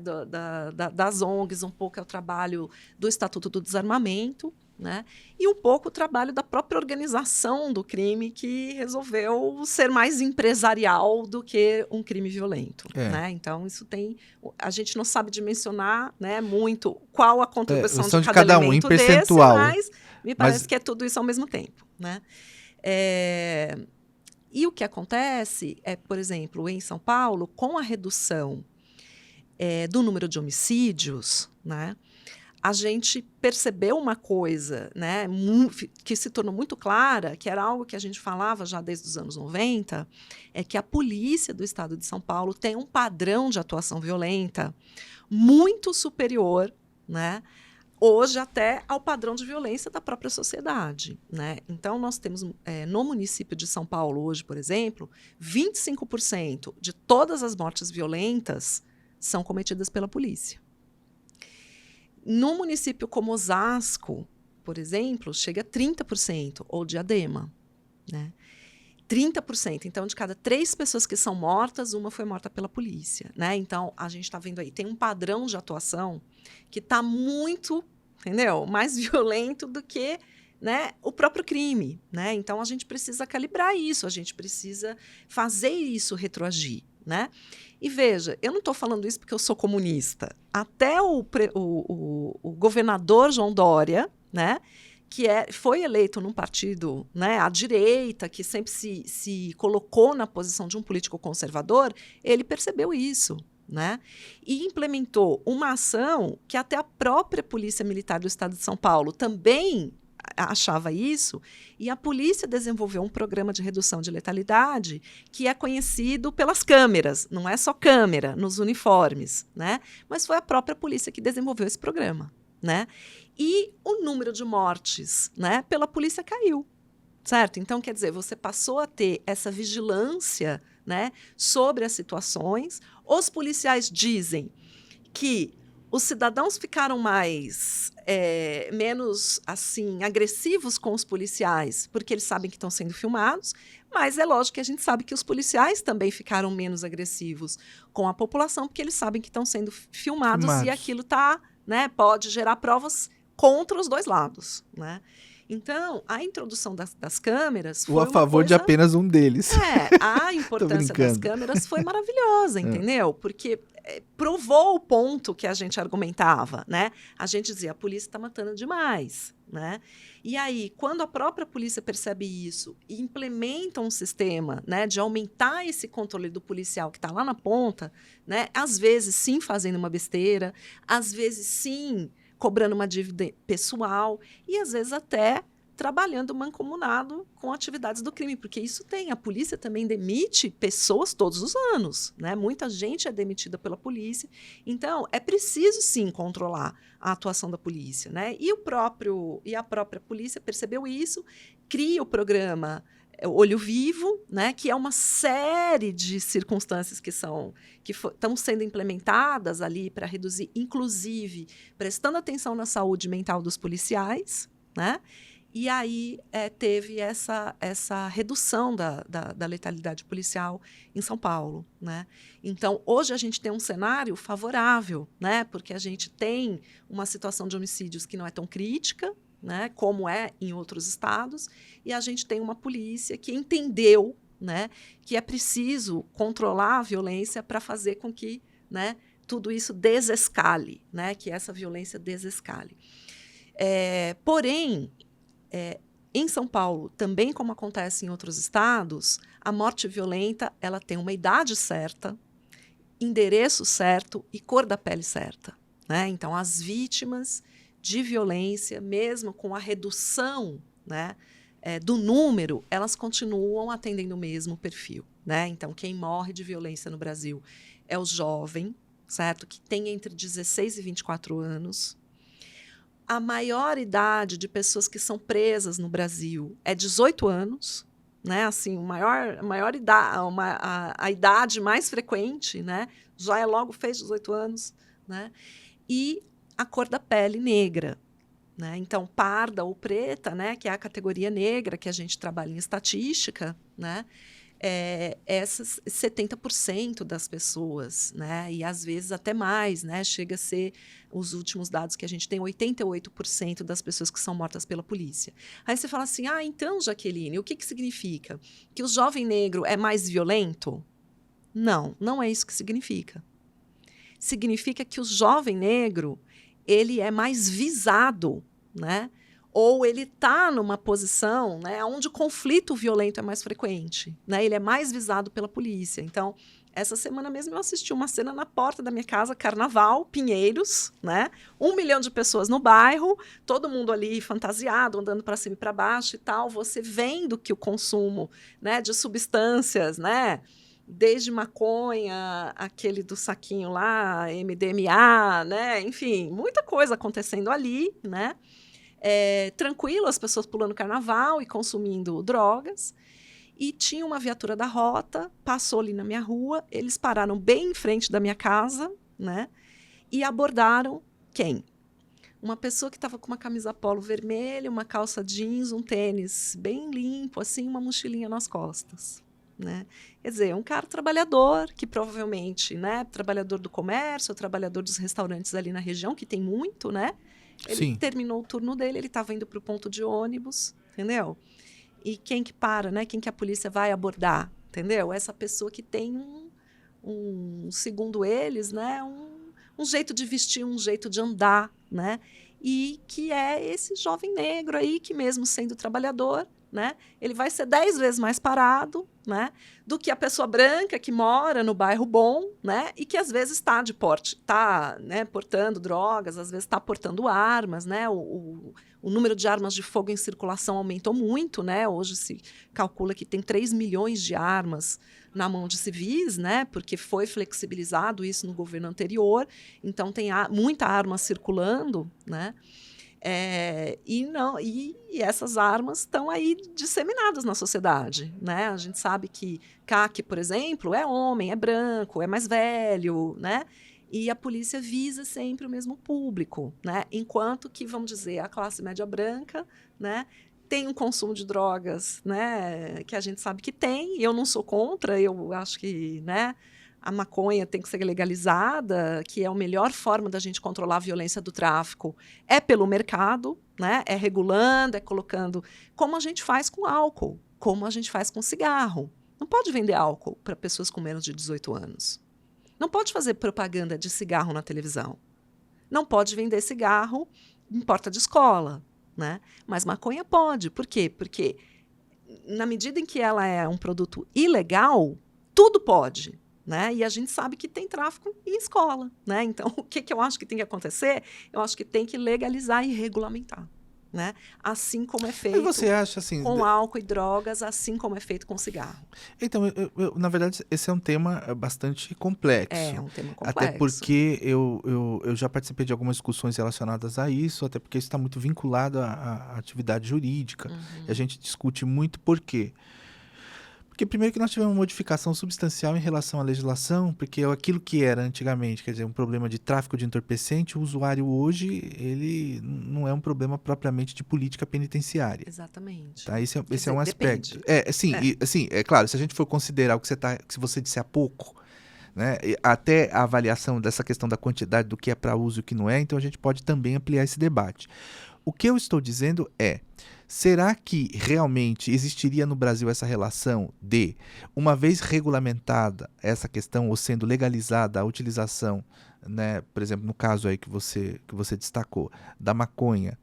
das ONGs, um pouco é o trabalho do Estatuto do Desarmamento, né? E um pouco o trabalho da própria organização do crime, que resolveu ser mais empresarial do que um crime violento. Né? Então, isso tem... A gente não sabe dimensionar, né, muito qual a contribuição de cada elemento em percentual, mas me parece que é tudo isso ao mesmo tempo. Né? E o que acontece por exemplo, em São Paulo, com a redução do número de homicídios, né, a gente percebeu uma coisa, né, que se tornou muito clara, que era algo que a gente falava já desde os anos 90, é que a polícia do estado de São Paulo tem um padrão de atuação violenta muito superior, né, hoje até ao padrão de violência da própria sociedade. Né? Então, nós temos, no município de São Paulo hoje, por exemplo, 25% de todas as mortes violentas são cometidas pela polícia. No município como Osasco, por exemplo, chega a 30%, ou Diadema. Né? 30%. Então, de cada 3 pessoas que são mortas, uma foi morta pela polícia. Né? Então, a gente está vendo aí, tem um padrão de atuação que está muito, entendeu, mais violento do que, né, o próprio crime. Né? Então, a gente precisa calibrar isso, a gente precisa fazer isso retroagir. Né? E veja, eu não estou falando isso porque eu sou comunista. Até o governador João Dória, né, que foi eleito num partido, né, à direita, que sempre se colocou na posição de um político conservador, ele percebeu isso. Né? E implementou uma ação que até a própria Polícia Militar do Estado de São Paulo também achava isso, e a polícia desenvolveu um programa de redução de letalidade que é conhecido pelas câmeras, não é só câmera nos uniformes, né? Mas foi a própria polícia que desenvolveu esse programa. Né? E o número de mortes, né, pela polícia caiu. Certo? Então, quer dizer, você passou a ter essa vigilância, né, sobre as situações. Os policiais dizem que os cidadãos ficaram menos assim agressivos com os policiais, porque eles sabem que estão sendo filmados, mas é lógico que a gente sabe que os policiais também ficaram menos agressivos com a população, porque eles sabem que estão sendo filmados. E aquilo né, pode gerar provas contra os dois lados. Né? Então, a introdução das câmeras foi a favor de apenas um deles. A importância das câmeras foi maravilhosa, entendeu? Porque provou o ponto que a gente argumentava, né? A gente dizia, a polícia está matando demais, né? E aí, quando a própria polícia percebe isso e implementa um sistema, né, de aumentar esse controle do policial que está lá na ponta, né? Às vezes, sim, fazendo uma besteira, às vezes, sim, cobrando uma dívida pessoal e, às vezes, até trabalhando mancomunado com atividades do crime, porque isso tem. A polícia também demite pessoas todos os anos, né? Muita gente é demitida pela polícia. Então, é preciso, sim, controlar a atuação da polícia, né? E a própria polícia percebeu isso, cria o programa Olho Vivo, né, que é uma série de circunstâncias que estão sendo implementadas ali para reduzir, inclusive prestando atenção na saúde mental dos policiais, né? E aí teve essa redução da letalidade policial em São Paulo, né? Então, hoje a gente tem um cenário favorável, né? Porque a gente tem uma situação de homicídios que não é tão crítica, né, como é em outros estados, e a gente tem uma polícia que entendeu, né, que é preciso controlar a violência para fazer com que, né, tudo isso desescale, né, que essa violência desescale. Porém, em São Paulo, também como acontece em outros estados, a morte violenta ela tem uma idade certa, endereço certo e cor da pele certa, né? Então, as vítimas de violência, mesmo com a redução, né, do número, elas continuam atendendo o mesmo perfil, né? Então, quem morre de violência no Brasil é o jovem, certo? Que tem entre 16 e 24 anos. A maior idade de pessoas que são presas no Brasil é 18 anos, né? Assim, a idade mais frequente, né? Já logo fez 18 anos, né? E a cor da pele negra, né? Então, parda ou preta, né, que é a categoria negra que a gente trabalha em estatística, né, essas 70% das pessoas, né, e às vezes até mais, né, chega a ser, os últimos dados que a gente tem, 88% das pessoas que são mortas pela polícia. Aí você fala assim, então, Jaqueline, o que significa? Que o jovem negro é mais violento? Não, não é isso que significa. Significa que o jovem negro ele é mais visado, né? Ou ele está numa posição, né, onde o conflito violento é mais frequente, né? Ele é mais visado pela polícia. Então, essa semana mesmo eu assisti uma cena na porta da minha casa, Carnaval, Pinheiros, né? 1 milhão de pessoas no bairro, todo mundo ali fantasiado, andando para cima e para baixo e tal. Você vendo que o consumo, né, de substâncias, né, desde maconha, aquele do saquinho lá, MDMA, né? Enfim, muita coisa acontecendo ali, né? Tranquilo, as pessoas pulando carnaval e consumindo drogas. E tinha uma viatura da rota, passou ali na minha rua, eles pararam bem em frente da minha casa, né? E abordaram quem? Uma pessoa que estava com uma camisa polo vermelha, uma calça jeans, um tênis bem limpo, assim, uma mochilinha nas costas. Né? Quer dizer, um cara trabalhador, que provavelmente, né, trabalhador do comércio, trabalhador dos restaurantes ali na região, que tem muito, né? Ele terminou o turno dele, ele estava indo para o ponto de ônibus, entendeu? E quem que para, né? Quem que a polícia vai abordar, entendeu? Essa pessoa que tem segundo eles, né, um jeito de vestir, um jeito de andar, né? E que é esse jovem negro aí, que mesmo sendo trabalhador, né, ele vai ser 10 vezes mais parado, né, do que a pessoa branca que mora no bairro bom, né, e que às vezes está de porte, está, né, portando drogas, às vezes está portando armas, né, o número de armas de fogo em circulação aumentou muito, né, hoje se calcula que tem 3 milhões de armas na mão de civis, né, porque foi flexibilizado isso no governo anterior, então tem muita arma circulando, né. E essas armas estão aí disseminadas na sociedade, né? A gente sabe que CAC, por exemplo, é homem, é branco, é mais velho, né? E a polícia visa sempre o mesmo público, né? Enquanto que, vamos dizer, a classe média branca, né, tem um consumo de drogas, né, que a gente sabe que tem, e eu não sou contra, eu acho que, né, a maconha tem que ser legalizada, que é a melhor forma da gente controlar a violência do tráfico, é pelo mercado, né? É regulando, é colocando, como a gente faz com álcool, como a gente faz com cigarro. Não pode vender álcool para pessoas com menos de 18 anos. Não pode fazer propaganda de cigarro na televisão. Não pode vender cigarro em porta de escola, né? Mas maconha pode. Por quê? Porque na medida em que ela é um produto ilegal, tudo pode. Né? E a gente sabe que tem tráfico em escola. Né? Então, o que eu acho que tem que acontecer? Eu acho que tem que legalizar e regulamentar. né? Assim como é Mas feito você acha assim... com álcool e drogas, assim como é feito com cigarro. Então, na verdade, esse é um tema bastante complexo. É um tema Até complexo. porque eu já participei de algumas discussões relacionadas a isso, até porque isso está muito vinculado à atividade jurídica. E a gente discute muito por quê? Porque primeiro que nós tivemos uma modificação substancial em relação à legislação, porque aquilo que era antigamente, quer dizer, um problema de tráfico de entorpecente, o usuário hoje, ele não é um problema propriamente de política penitenciária. Exatamente. Tá? Esse Quer é dizer, um aspecto. depende. Sim, é claro, se a gente for considerar o que você disse há pouco, né, até a avaliação dessa questão da quantidade do que é para uso e o que não é, então a gente pode também ampliar esse debate. O que eu estou dizendo é, será que realmente existiria no Brasil essa relação de, uma vez regulamentada essa questão, ou sendo legalizada a utilização, né, por exemplo, no caso aí que você destacou, da maconha,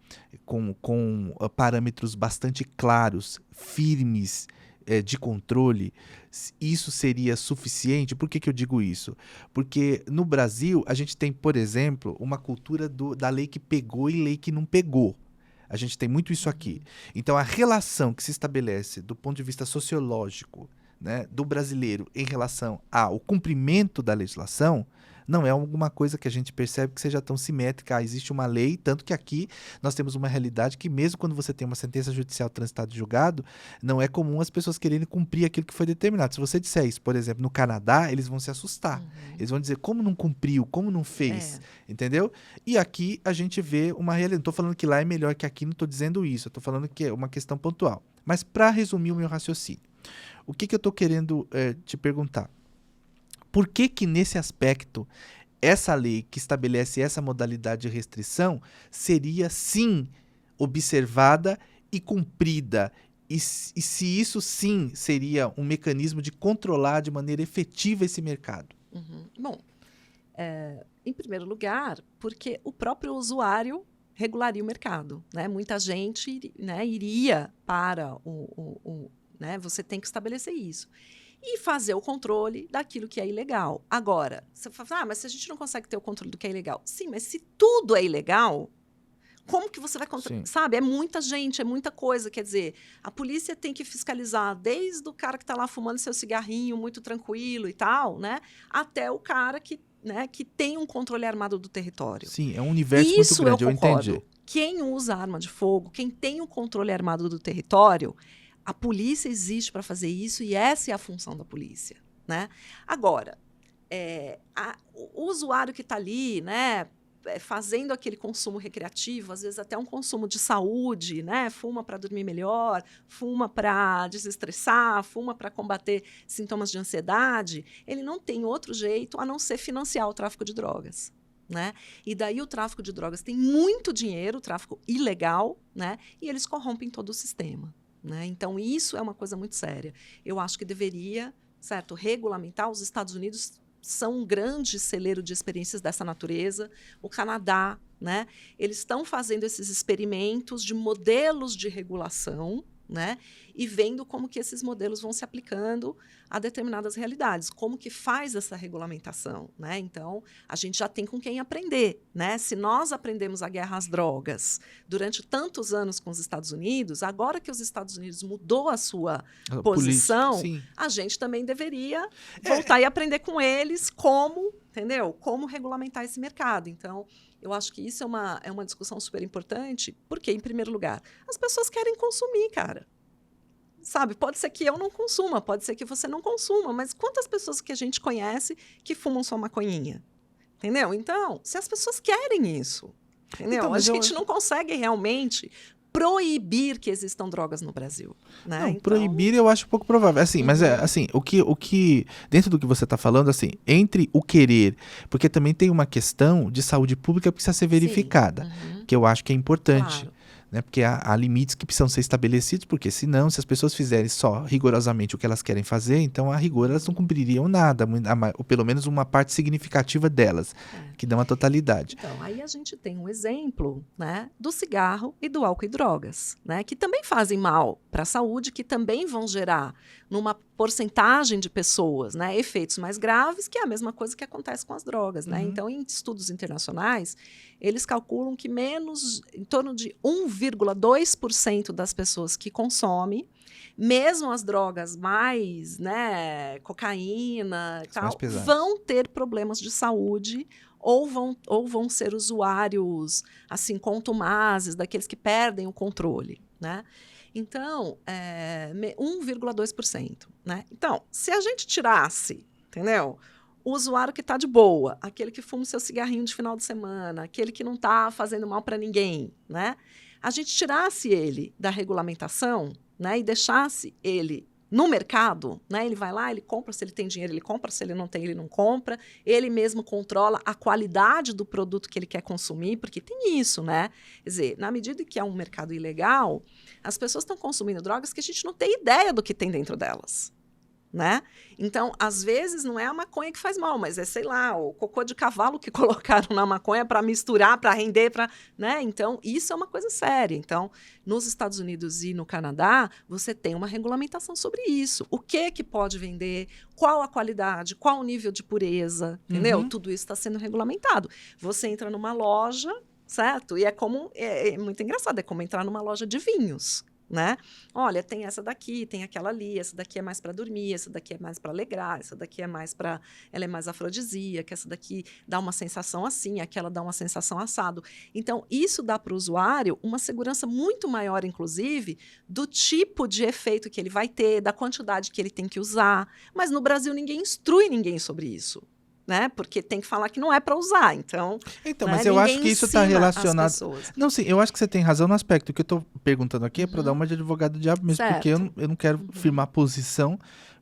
com parâmetros bastante claros, firmes, de controle, isso seria suficiente? Por que eu digo isso? Porque no Brasil a gente tem, por exemplo, uma cultura da lei que pegou e lei que não pegou. A gente tem muito isso aqui. Então, a relação que se estabelece do ponto de vista sociológico, né, do brasileiro em relação ao cumprimento da legislação não é alguma coisa que a gente percebe que seja tão simétrica. Existe uma lei, tanto que aqui nós temos uma realidade que mesmo quando você tem uma sentença judicial transitada e julgado, não é comum as pessoas quererem cumprir aquilo que foi determinado. Se você disser isso, por exemplo, no Canadá, eles vão se assustar. Eles vão dizer, como não cumpriu, como não fez, entendeu? E aqui a gente vê uma realidade. Não estou falando que lá é melhor que aqui, não estou dizendo isso. Estou falando que é uma questão pontual. Mas para resumir o meu raciocínio, o que eu estou querendo te perguntar? Por que nesse aspecto, essa lei que estabelece essa modalidade de restrição seria, sim, observada e cumprida? E se isso, sim, seria um mecanismo de controlar de maneira efetiva esse mercado? Bom, em primeiro lugar, porque o próprio usuário regularia o mercado, né? Muita gente, né, iria para né, você tem que estabelecer isso. E fazer o controle daquilo que é ilegal. Agora, você fala, mas se a gente não consegue ter o controle do que é ilegal. Sim, mas se tudo é ilegal, como que você vai controlar? Sabe, é muita gente, é muita coisa. Quer dizer, a polícia tem que fiscalizar desde o cara que está lá fumando seu cigarrinho muito tranquilo e tal, né? Até o cara que, né, que tem um controle armado do território. Sim, é um universo muito grande, eu entendi. Quem usa arma de fogo, quem tem o controle armado do território... A polícia existe para fazer isso e essa é a função da polícia, né? Agora, o usuário que está ali, né, fazendo aquele consumo recreativo, às vezes até um consumo de saúde, né? Fuma para dormir melhor, fuma para desestressar, fuma para combater sintomas de ansiedade. Ele não tem outro jeito a não ser financiar o tráfico de drogas. Né? E daí o tráfico de drogas tem muito dinheiro, o tráfico ilegal, né? E eles corrompem todo o sistema. Né? Então, isso é uma coisa muito séria. Eu acho que deveria, certo, regulamentar. Os Estados Unidos são um grande celeiro de experiências dessa natureza. O Canadá, né? Eles estão fazendo esses experimentos de modelos de regulação, né? E vendo como que esses modelos vão se aplicando a determinadas realidades, como que faz essa regulamentação, né? Então, a gente já tem com quem aprender, né? Se nós aprendemos a guerra às drogas durante tantos anos com os Estados Unidos, agora que os Estados Unidos mudou a sua posição, a gente também deveria voltar e aprender com eles como, entendeu? Como regulamentar esse mercado. Então, eu acho que isso é uma discussão super importante, porque, em primeiro lugar, as pessoas querem consumir, cara. Sabe, pode ser que eu não consuma, pode ser que você não consuma, mas quantas pessoas que a gente conhece que fumam só maconhinha? Entendeu? Então, se as pessoas querem isso, entendeu? Então, a gente não consegue realmente proibir que existam drogas no Brasil. Né? Não, então... proibir eu acho pouco provável. Assim, mas assim, o que dentro do que você está falando, assim, entre o querer, porque também tem uma questão de saúde pública que precisa ser verificada, que eu acho que é importante. Claro. Né? Porque há limites que precisam ser estabelecidos, porque senão, se as pessoas fizerem só rigorosamente o que elas querem fazer, então a rigor elas não cumpririam nada, ou pelo menos uma parte significativa delas, que não a totalidade. Então, aí a gente tem um exemplo, né, do cigarro e do álcool e drogas, né, que também fazem mal para a saúde, que também vão gerar numa porcentagem de pessoas, né, efeitos mais graves, que é a mesma coisa que acontece com as drogas, né? Então, em estudos internacionais, eles calculam que em torno de 1,2% das pessoas que consomem, mesmo as drogas mais, né, cocaína e tal, vão ter problemas de saúde ou vão ser usuários, assim, contumazes, daqueles que perdem o controle, né? Então, 1,2%, né? Então, se a gente tirasse, entendeu? O usuário que está de boa, aquele que fuma o seu cigarrinho de final de semana, aquele que não está fazendo mal para ninguém, né? A gente tirasse ele da regulamentação, né, e deixasse ele no mercado, né? Ele vai lá, ele compra, se ele tem dinheiro, ele compra, se ele não tem, ele não compra. Ele mesmo controla a qualidade do produto que ele quer consumir, porque tem isso, né? Quer dizer, na medida que é um mercado ilegal, as pessoas estão consumindo drogas que a gente não tem ideia do que tem dentro delas, né? Então, às vezes, não é a maconha que faz mal, mas é, sei lá, o cocô de cavalo que colocaram na maconha para misturar, para render, né? Então, isso é uma coisa séria. Então, nos Estados Unidos e no Canadá, você tem uma regulamentação sobre isso. O que pode vender, qual a qualidade, qual o nível de pureza, entendeu? Tudo isso está sendo regulamentado. Você entra numa loja, certo? E é muito engraçado, é como entrar numa loja de vinhos, né? Olha, tem essa daqui, tem aquela ali, essa daqui é mais para dormir, essa daqui é mais para alegrar, essa daqui é mais para, ela é mais afrodisíaca, essa daqui dá uma sensação assim, aquela dá uma sensação assado. Então, isso dá para o usuário uma segurança muito maior, inclusive, do tipo de efeito que ele vai ter, da quantidade que ele tem que usar. Mas no Brasil ninguém instrui ninguém sobre isso, né? Porque tem que falar que não é para usar. Então, né? Mas eu acho que isso está relacionado. Não, sim, eu acho que você tem razão no aspecto. O que eu estou perguntando aqui é para dar uma de advogado do diabo mesmo, porque eu não quero firmar posição,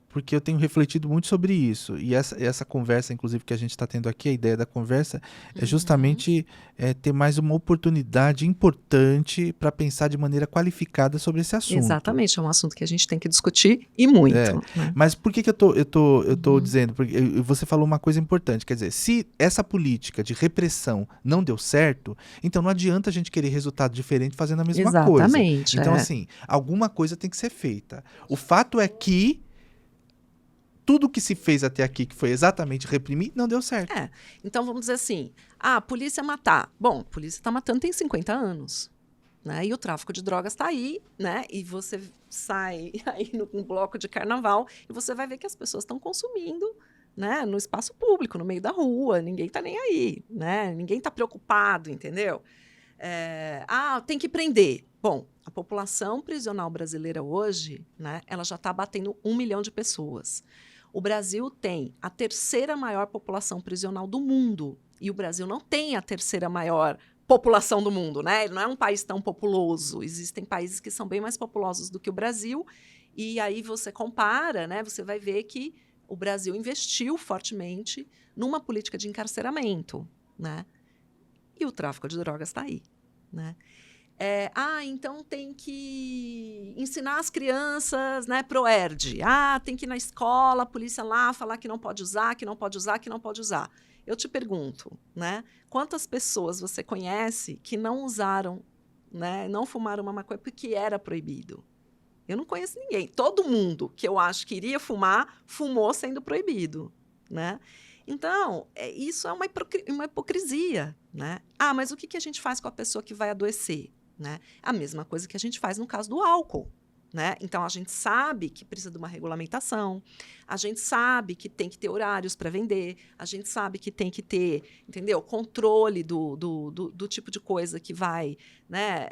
porque eu tenho refletido muito sobre isso. E essa conversa, inclusive, que a gente está tendo aqui, a ideia da conversa, é justamente ter mais uma oportunidade importante para pensar de maneira qualificada sobre esse assunto. Exatamente, é um assunto que a gente tem que discutir e muito. Né? Mas por que eu tô dizendo? Porque você falou uma coisa importante, quer dizer, se essa política de repressão não deu certo, então não adianta a gente querer resultado diferente fazendo a mesma coisa. Exatamente. Então, assim, alguma coisa tem que ser feita. O fato é que tudo que se fez até aqui, que foi exatamente reprimir, não deu certo. Então, vamos dizer assim, a polícia matar. Bom, a polícia está matando tem 50 anos. Né? E o tráfico de drogas está aí, né? E você sai aí num bloco de carnaval e você vai ver que as pessoas estão consumindo, né, no espaço público, no meio da rua. Ninguém está nem aí, né? Ninguém está preocupado, entendeu? Tem que prender. Bom, a população prisional brasileira hoje, né, ela já está batendo 1 milhão de pessoas. O Brasil tem a 3ª maior população prisional do mundo. E o Brasil não tem a 3ª maior população do mundo, né? Ele não é um país tão populoso. Existem países que são bem mais populosos do que o Brasil. E aí você compara, né? Você vai ver que o Brasil investiu fortemente numa política de encarceramento, né? E o tráfico de drogas está aí, né? Então tem que ensinar as crianças, né, ProERD. Tem que ir na escola, a polícia lá falar que não pode usar, que não pode usar, que não pode usar. Eu te pergunto, né, quantas pessoas você conhece que não usaram, né, não fumaram uma maconha porque era proibido? Eu não conheço ninguém. Todo mundo que eu acho que iria fumar, fumou sendo proibido, né? Então, isso é uma hipocrisia, né? Mas o que a gente faz com a pessoa que vai adoecer? Né? A mesma coisa que a gente faz no caso do álcool. Né? Então, a gente sabe que precisa de uma regulamentação, a gente sabe que tem que ter horários para vender, a gente sabe que tem que ter, entendeu? Controle do tipo de coisa que vai, né?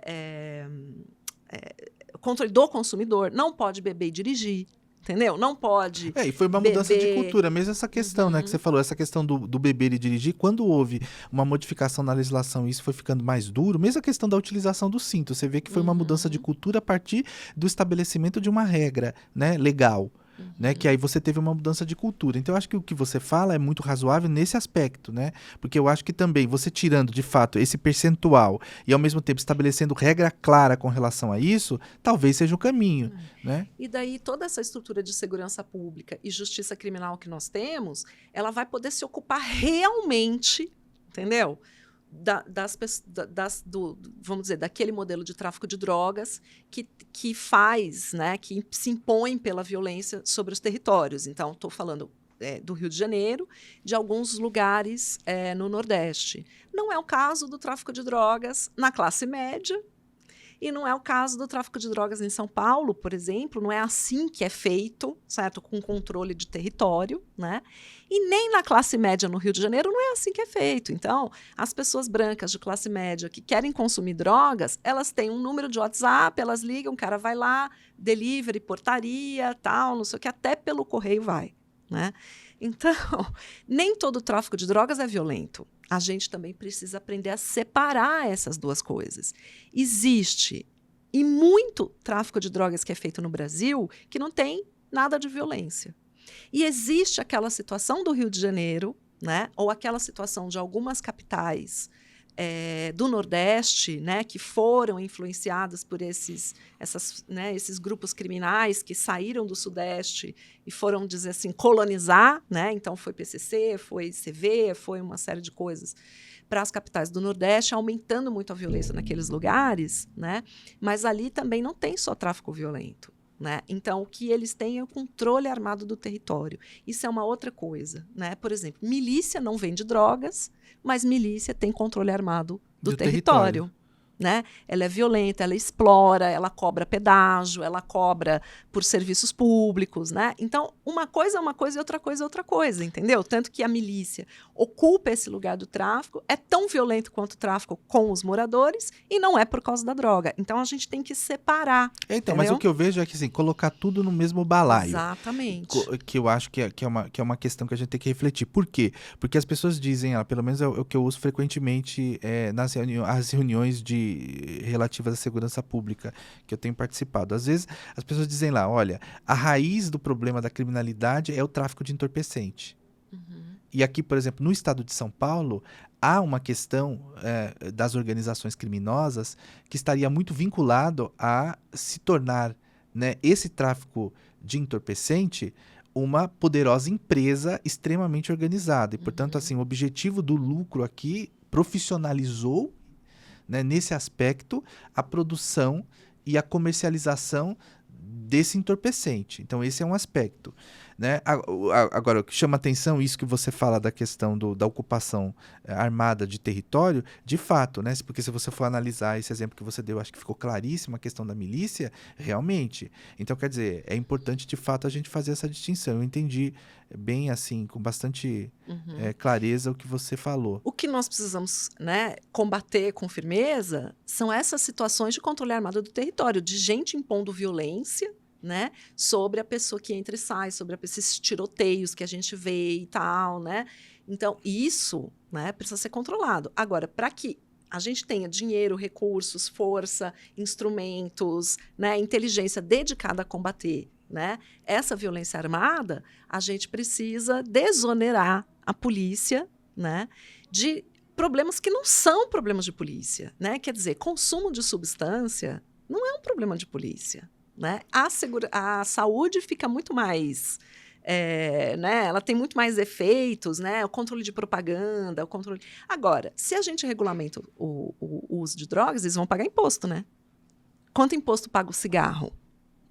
Controle do consumidor, não pode beber e dirigir. Entendeu? Não pode. E foi uma mudança de cultura, mesmo essa questão, né, que você falou, essa questão do beber e dirigir, quando houve uma modificação na legislação e isso foi ficando mais duro, mesmo a questão da utilização do cinto, você vê que foi uma mudança de cultura a partir do estabelecimento de uma regra, né, legal. Né, que aí você teve uma mudança de cultura. Então, eu acho que o que você fala é muito razoável nesse aspecto, né? Porque eu acho que também você tirando, de fato, esse percentual e, ao mesmo tempo, estabelecendo regra clara com relação a isso, talvez seja o caminho, né? E daí, toda essa estrutura de segurança pública e justiça criminal que nós temos, ela vai poder se ocupar realmente, entendeu? vamos dizer, daquele modelo de tráfico de drogas que faz, né, que se impõe pela violência sobre os territórios. Então, estou falando do Rio de Janeiro, de alguns lugares no Nordeste. Não é o caso do tráfico de drogas na classe média, e não é o caso do tráfico de drogas em São Paulo, por exemplo. Não é assim que é feito, certo? Com controle de território, né? E nem na classe média no Rio de Janeiro não é assim que é feito. Então, as pessoas brancas de classe média que querem consumir drogas, elas têm um número de WhatsApp, elas ligam, o cara vai lá, delivery, portaria, tal, não sei o que, até pelo correio vai, né? Então, nem todo tráfico de drogas é violento. A gente também precisa aprender a separar essas duas coisas. Existe, e muito tráfico de drogas que é feito no Brasil, que não tem nada de violência. E existe aquela situação do Rio de Janeiro, né, ou aquela situação de algumas capitais do Nordeste, né, que foram influenciadas por esses grupos criminais que saíram do Sudeste e foram, dizer assim, colonizar, né? Então foi PCC, foi CV, foi uma série de coisas para as capitais do Nordeste, aumentando muito a violência naqueles lugares, né? Mas ali também não tem só tráfico violento, né? Então, o que eles têm é o controle armado do território. Isso é uma outra coisa, né? Por exemplo, milícia não vende drogas, mas milícia tem controle armado do território. Né? Ela é violenta, ela explora, ela cobra pedágio, ela cobra por serviços públicos, né? Então, uma coisa é uma coisa e outra coisa é outra coisa, entendeu? Tanto que a milícia ocupa esse lugar do tráfico, é tão violento quanto o tráfico com os moradores e não é por causa da droga. Então, a gente tem que separar. Então, mas o que eu vejo é que, assim, colocar tudo no mesmo balaio. Exatamente. Que eu acho que é uma questão que a gente tem que refletir. Por quê? Porque as pessoas dizem, pelo menos é o que eu uso frequentemente nas reuniões relativas à segurança pública que eu tenho participado. Às vezes, as pessoas dizem lá, olha, a raiz do problema da criminalidade é o tráfico de entorpecente. Uhum. E aqui, por exemplo, no estado de São Paulo, há uma questão das organizações criminosas que estaria muito vinculado a se tornar, né, esse tráfico de entorpecente uma poderosa empresa extremamente organizada. E, portanto, assim, o objetivo do lucro aqui profissionalizou, né, nesse aspecto, a produção e a comercialização desse entorpecente. Então, esse é um aspecto, né? Agora, o que chama atenção, isso que você fala da questão da ocupação armada de território, de fato, né? Porque se você for analisar esse exemplo que você deu, acho que ficou claríssimo a questão da milícia, realmente. Então, quer dizer, é importante, de fato, a gente fazer essa distinção. Eu entendi bem, assim, com bastante clareza o que você falou. O que nós precisamos, né, combater com firmeza são essas situações de controle armado do território, de gente impondo violência, né, sobre a pessoa que entra e sai, sobre esses tiroteios que a gente vê e tal, né? Então, isso, né, precisa ser controlado. Agora, para que a gente tenha dinheiro, recursos, força, instrumentos, né, inteligência dedicada a combater, né, essa violência armada, a gente precisa desonerar a polícia, né, de problemas que não são problemas de polícia, né? Quer dizer, consumo de substância não é um problema de polícia, né? A saúde fica muito mais, né? Ela tem muito mais efeitos, né? O controle de propaganda, o controle. Agora, se a gente regulamenta o uso de drogas, eles vão pagar imposto, né? Quanto imposto paga o cigarro?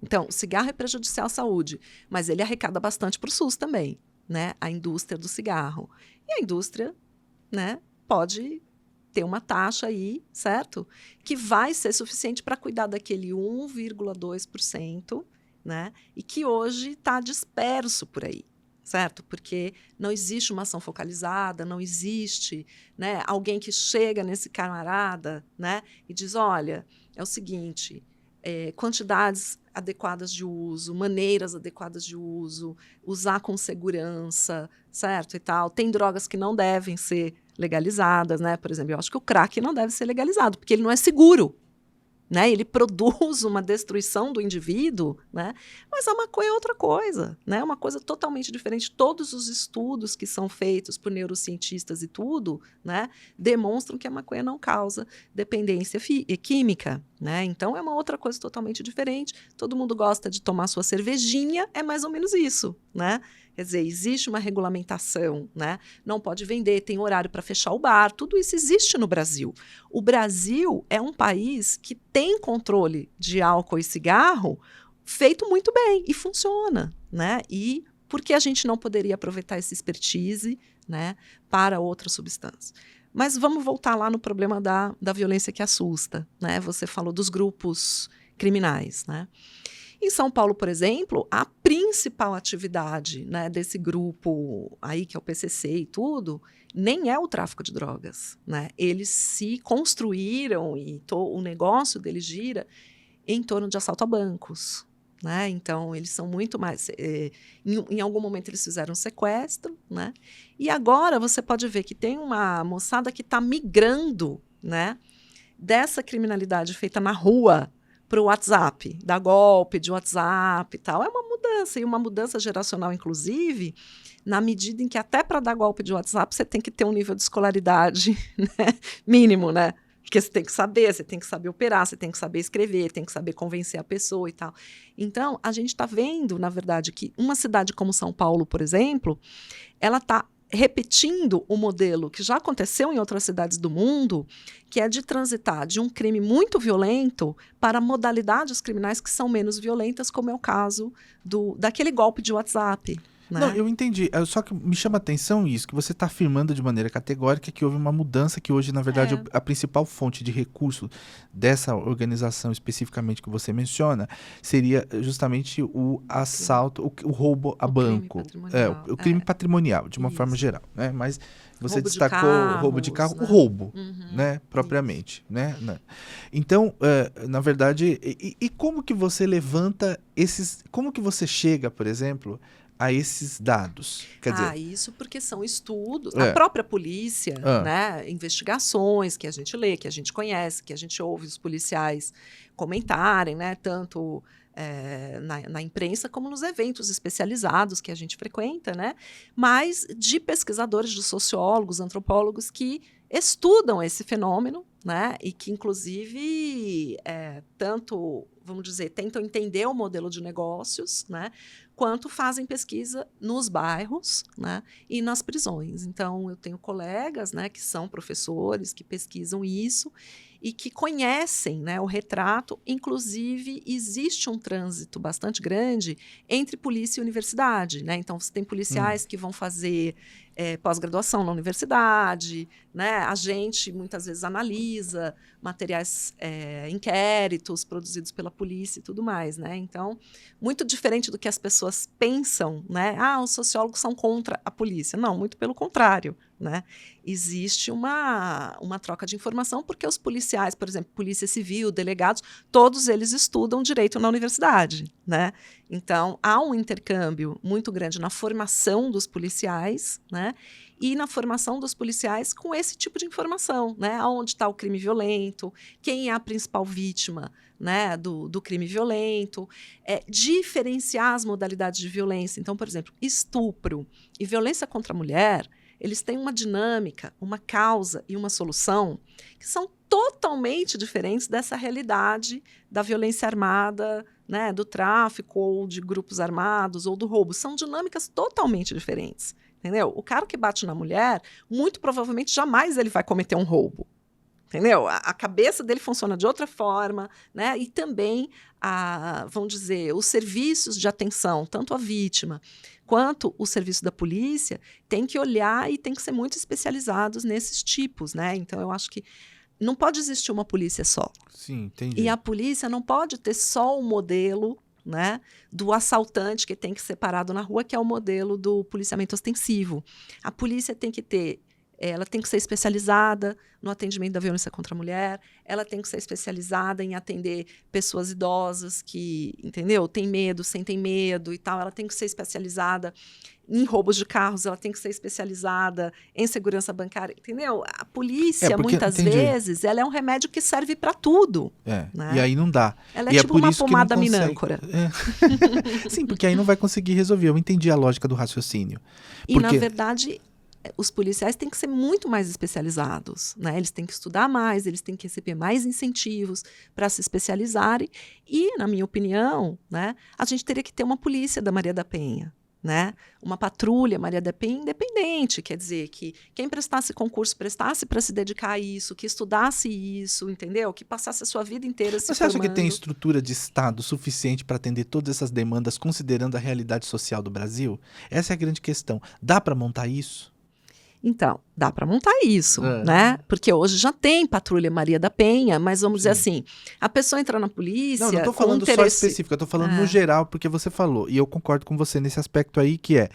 Então, o cigarro é prejudicial à saúde, mas ele arrecada bastante para o SUS também, né? A indústria do cigarro. E a indústria, né, pode ter uma taxa aí, certo? Que vai ser suficiente para cuidar daquele 1,2%, né? E que hoje está disperso por aí, certo? Porque não existe uma ação focalizada, não existe, né, alguém que chega nesse camarada, né, e diz, olha, é o seguinte, quantidades adequadas de uso, maneiras adequadas de uso, usar com segurança, certo? E tal. Tem drogas que não devem ser legalizadas, né? Por exemplo, eu acho que o crack não deve ser legalizado, porque ele não é seguro, né? Ele produz uma destruição do indivíduo, né? Mas a maconha é outra coisa, né? É uma coisa totalmente diferente. Todos os estudos que são feitos por neurocientistas e tudo, né, demonstram que a maconha não causa dependência química, né? Então é uma outra coisa totalmente diferente. Todo mundo gosta de tomar sua cervejinha, é mais ou menos isso, né? Quer dizer, existe uma regulamentação, né? Não pode vender, tem horário para fechar o bar, tudo isso existe no Brasil. O Brasil é um país que tem controle de álcool e cigarro feito muito bem e funciona, né? E por que a gente não poderia aproveitar essa expertise, né, para outras substâncias? Mas vamos voltar lá no problema da violência que assusta, né? Você falou dos grupos criminais, né? Em São Paulo, por exemplo, a principal atividade, né, desse grupo aí, que é o PCC e tudo, nem é o tráfico de drogas, né? Eles se construíram e o negócio deles gira em torno de assalto a bancos, né? Então, eles são muito mais... em algum momento, eles fizeram um sequestro, né? E agora, você pode ver que tem uma moçada que está migrando, né, dessa criminalidade feita na rua para o WhatsApp, dar golpe de WhatsApp e tal. É uma mudança, e uma mudança geracional, inclusive, na medida em que até para dar golpe de WhatsApp você tem que ter um nível de escolaridade, né, mínimo, né? Porque você tem que saber operar, você tem que saber escrever, tem que saber convencer a pessoa e tal. Então, a gente está vendo, na verdade, que uma cidade como São Paulo, por exemplo, ela está repetindo o modelo que já aconteceu em outras cidades do mundo, que é de transitar de um crime muito violento para modalidades criminais que são menos violentas, como é o caso daquele golpe de WhatsApp. Né? Não, eu entendi. Só que me chama a atenção isso, que você está afirmando de maneira categórica que houve uma mudança, que hoje, na verdade, a principal fonte de recurso dessa organização especificamente que você menciona seria justamente o assalto, o roubo a banco. O crime patrimonial, de uma forma geral. Né? Mas você roubo destacou o roubo de carro, né? O roubo, né? Propriamente. Né? Então, na verdade, e como que você levanta esses... Como que você chega, por exemplo, a esses dados? Quer dizer, isso porque são estudos, a própria polícia, né, investigações que a gente lê, que a gente conhece, que a gente ouve os policiais comentarem, né, tanto na imprensa como nos eventos especializados que a gente frequenta, né, mas de pesquisadores, de sociólogos, antropólogos que estudam esse fenômeno, né, e que, inclusive, tanto, vamos dizer, tentam entender o modelo de negócios, né, quanto fazem pesquisa nos bairros, né, e nas prisões. Então, eu tenho colegas, né, que são professores, que pesquisam isso e que conhecem, né, o retrato. Inclusive, existe um trânsito bastante grande entre polícia e universidade. Né? Então, você tem policiais que vão fazer pós-graduação na universidade, né? A gente, muitas vezes, analisa materiais, inquéritos produzidos pela polícia e tudo mais. Né? Então, muito diferente do que as pessoas pensam, né? Os sociólogos são contra a polícia. Não, muito pelo contrário. Né? Existe uma troca de informação porque os policiais, por exemplo, polícia civil, delegados, todos eles estudam direito na universidade. Né? Então, há um intercâmbio muito grande na formação dos policiais, né? E na formação dos policiais com esse tipo de informação, né? Onde está o crime violento, quem é a principal vítima, né, do crime violento, diferenciar as modalidades de violência. Então, por exemplo, estupro e violência contra a mulher, eles têm uma dinâmica, uma causa e uma solução que são totalmente diferentes dessa realidade da violência armada, né, do tráfico ou de grupos armados ou do roubo. São dinâmicas totalmente diferentes. Entendeu? O cara que bate na mulher, muito provavelmente jamais ele vai cometer um roubo. Entendeu? A cabeça dele funciona de outra forma, né? E também, vamos dizer, os serviços de atenção, tanto a vítima quanto o serviço da polícia, tem que olhar e tem que ser muito especializados nesses tipos, né? Então, eu acho que não pode existir uma polícia só. Sim, entendi. E a polícia não pode ter só o modelo, né, do assaltante que tem que ser parado na rua, que é o modelo do policiamento ostensivo. A polícia tem que ter... Ela tem que ser especializada no atendimento da violência contra a mulher, ela tem que ser especializada em atender pessoas idosas que, entendeu, tem medo, sentem medo e tal, ela tem que ser especializada em roubos de carros, ela tem que ser especializada em segurança bancária, entendeu? A polícia, muitas vezes, ela é um remédio que serve para tudo. Né? E aí não dá. Ela é tipo uma pomada minâncora. Sim, porque aí não vai conseguir resolver. Eu entendi a lógica do raciocínio. E, na verdade... os policiais têm que ser muito mais especializados, né? Eles têm que estudar mais, eles têm que receber mais incentivos para se especializarem. E, na minha opinião, né, a gente teria que ter uma polícia da Maria da Penha, né? Uma patrulha Maria da Penha independente, quer dizer, que quem prestasse concurso prestasse para se dedicar a isso, que estudasse isso, entendeu? Que passasse a sua vida inteira se Mas você acha que tem formando. estrutura de Estado suficiente para atender todas essas demandas, considerando a realidade social do Brasil? Essa é a grande questão. Dá para montar isso? Então, dá para montar isso, É. né? Porque hoje já tem patrulha Maria da Penha, mas vamos dizer Sim. assim, a pessoa entra na polícia Não, não tô com falando só interesse... específico, eu tô falando no geral, porque você falou, e eu concordo com você nesse aspecto aí, que é,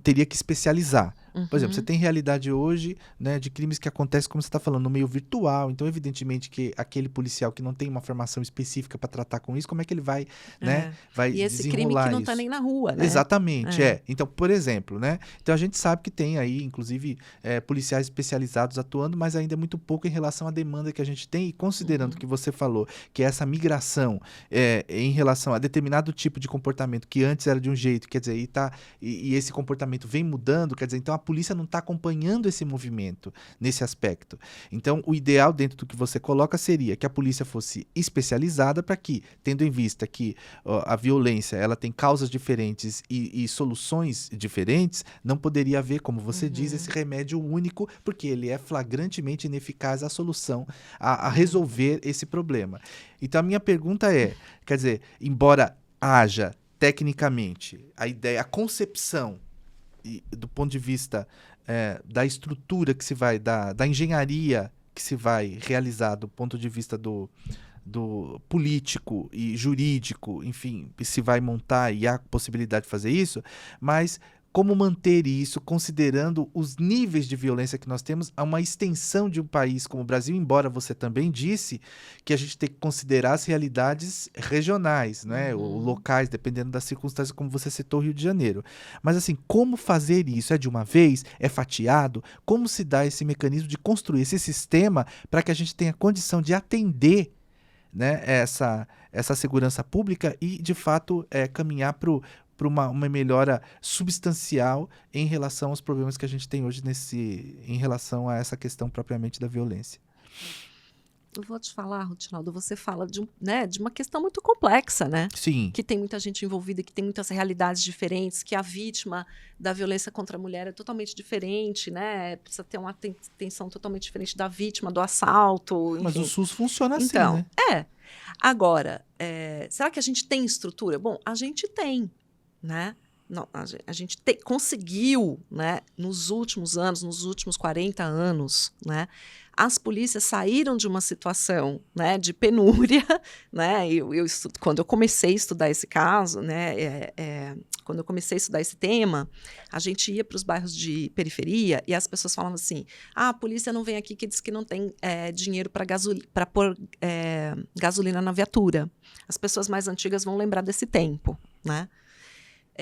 teria que especializar. Por exemplo, você tem realidade hoje, né, de crimes que acontecem, como você está falando, no meio virtual. Então, evidentemente, que aquele policial que não tem uma formação específica para tratar com isso, como é que ele vai, né, vai E esse crime desenrolar que não isso? está nem na rua, né? Exatamente, Então, por exemplo, né? Então a gente sabe que tem aí, inclusive, policiais especializados atuando, mas ainda é muito pouco em relação à demanda que a gente tem. E considerando que você falou que essa migração em relação a determinado tipo de comportamento que antes era de um jeito, quer dizer, e esse comportamento vem mudando, quer dizer, então a polícia não está acompanhando esse movimento nesse aspecto. Então, o ideal dentro do que você coloca seria que a polícia fosse especializada para que, tendo em vista que a violência ela tem causas diferentes e soluções diferentes, não poderia haver, como você diz, esse remédio único, porque ele é flagrantemente ineficaz à solução, a resolver esse problema. Então, a minha pergunta é, quer dizer, embora haja tecnicamente a ideia, a concepção do ponto de vista da estrutura que se vai, da engenharia que se vai realizar do ponto de vista do político e jurídico, enfim, se vai montar e há possibilidade de fazer isso, mas como manter isso, considerando os níveis de violência que nós temos, a uma extensão de um país como o Brasil, embora você também disse que a gente tem que considerar as realidades regionais, né, ou locais, dependendo das circunstâncias, como você citou o Rio de Janeiro. Mas assim, como fazer isso? É de uma vez? É fatiado? Como se dá esse mecanismo de construir esse sistema para que a gente tenha condição de atender, né, essa segurança pública e, de fato, caminhar para uma melhora substancial em relação aos problemas que a gente tem hoje em relação a essa questão propriamente da violência? Eu vou te falar, Rutinaldo, você fala de uma questão muito complexa, né? Sim. Que tem muita gente envolvida, que tem muitas realidades diferentes, que a vítima da violência contra a mulher é totalmente diferente, né? Precisa ter uma atenção totalmente diferente da vítima, do assalto, enfim. Mas o SUS funciona assim, então, né? Agora, será que a gente tem estrutura? Bom, a gente tem, né? Não, a gente conseguiu, né, nos últimos anos, nos últimos 40 anos, né, as polícias saíram de uma situação, né, de penúria, né, quando eu comecei a estudar esse caso, né, quando eu comecei a estudar esse tema, a gente ia para os bairros de periferia e as pessoas falavam assim, a polícia não vem aqui que diz que não tem dinheiro para pôr gasolina na viatura. As pessoas mais antigas vão lembrar desse tempo, né?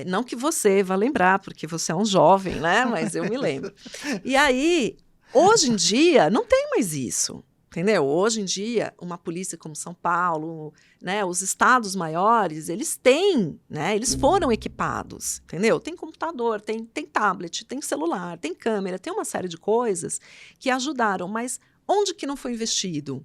Não que você vá lembrar, porque você é um jovem, né? Mas eu me lembro. E aí, hoje em dia, não tem mais isso, entendeu? Hoje em dia, uma polícia como São Paulo, né? Os estados maiores, eles têm, né? Eles foram equipados, entendeu? Tem computador, tem tablet, tem celular, tem câmera, tem uma série de coisas que ajudaram. Mas onde que não foi investido?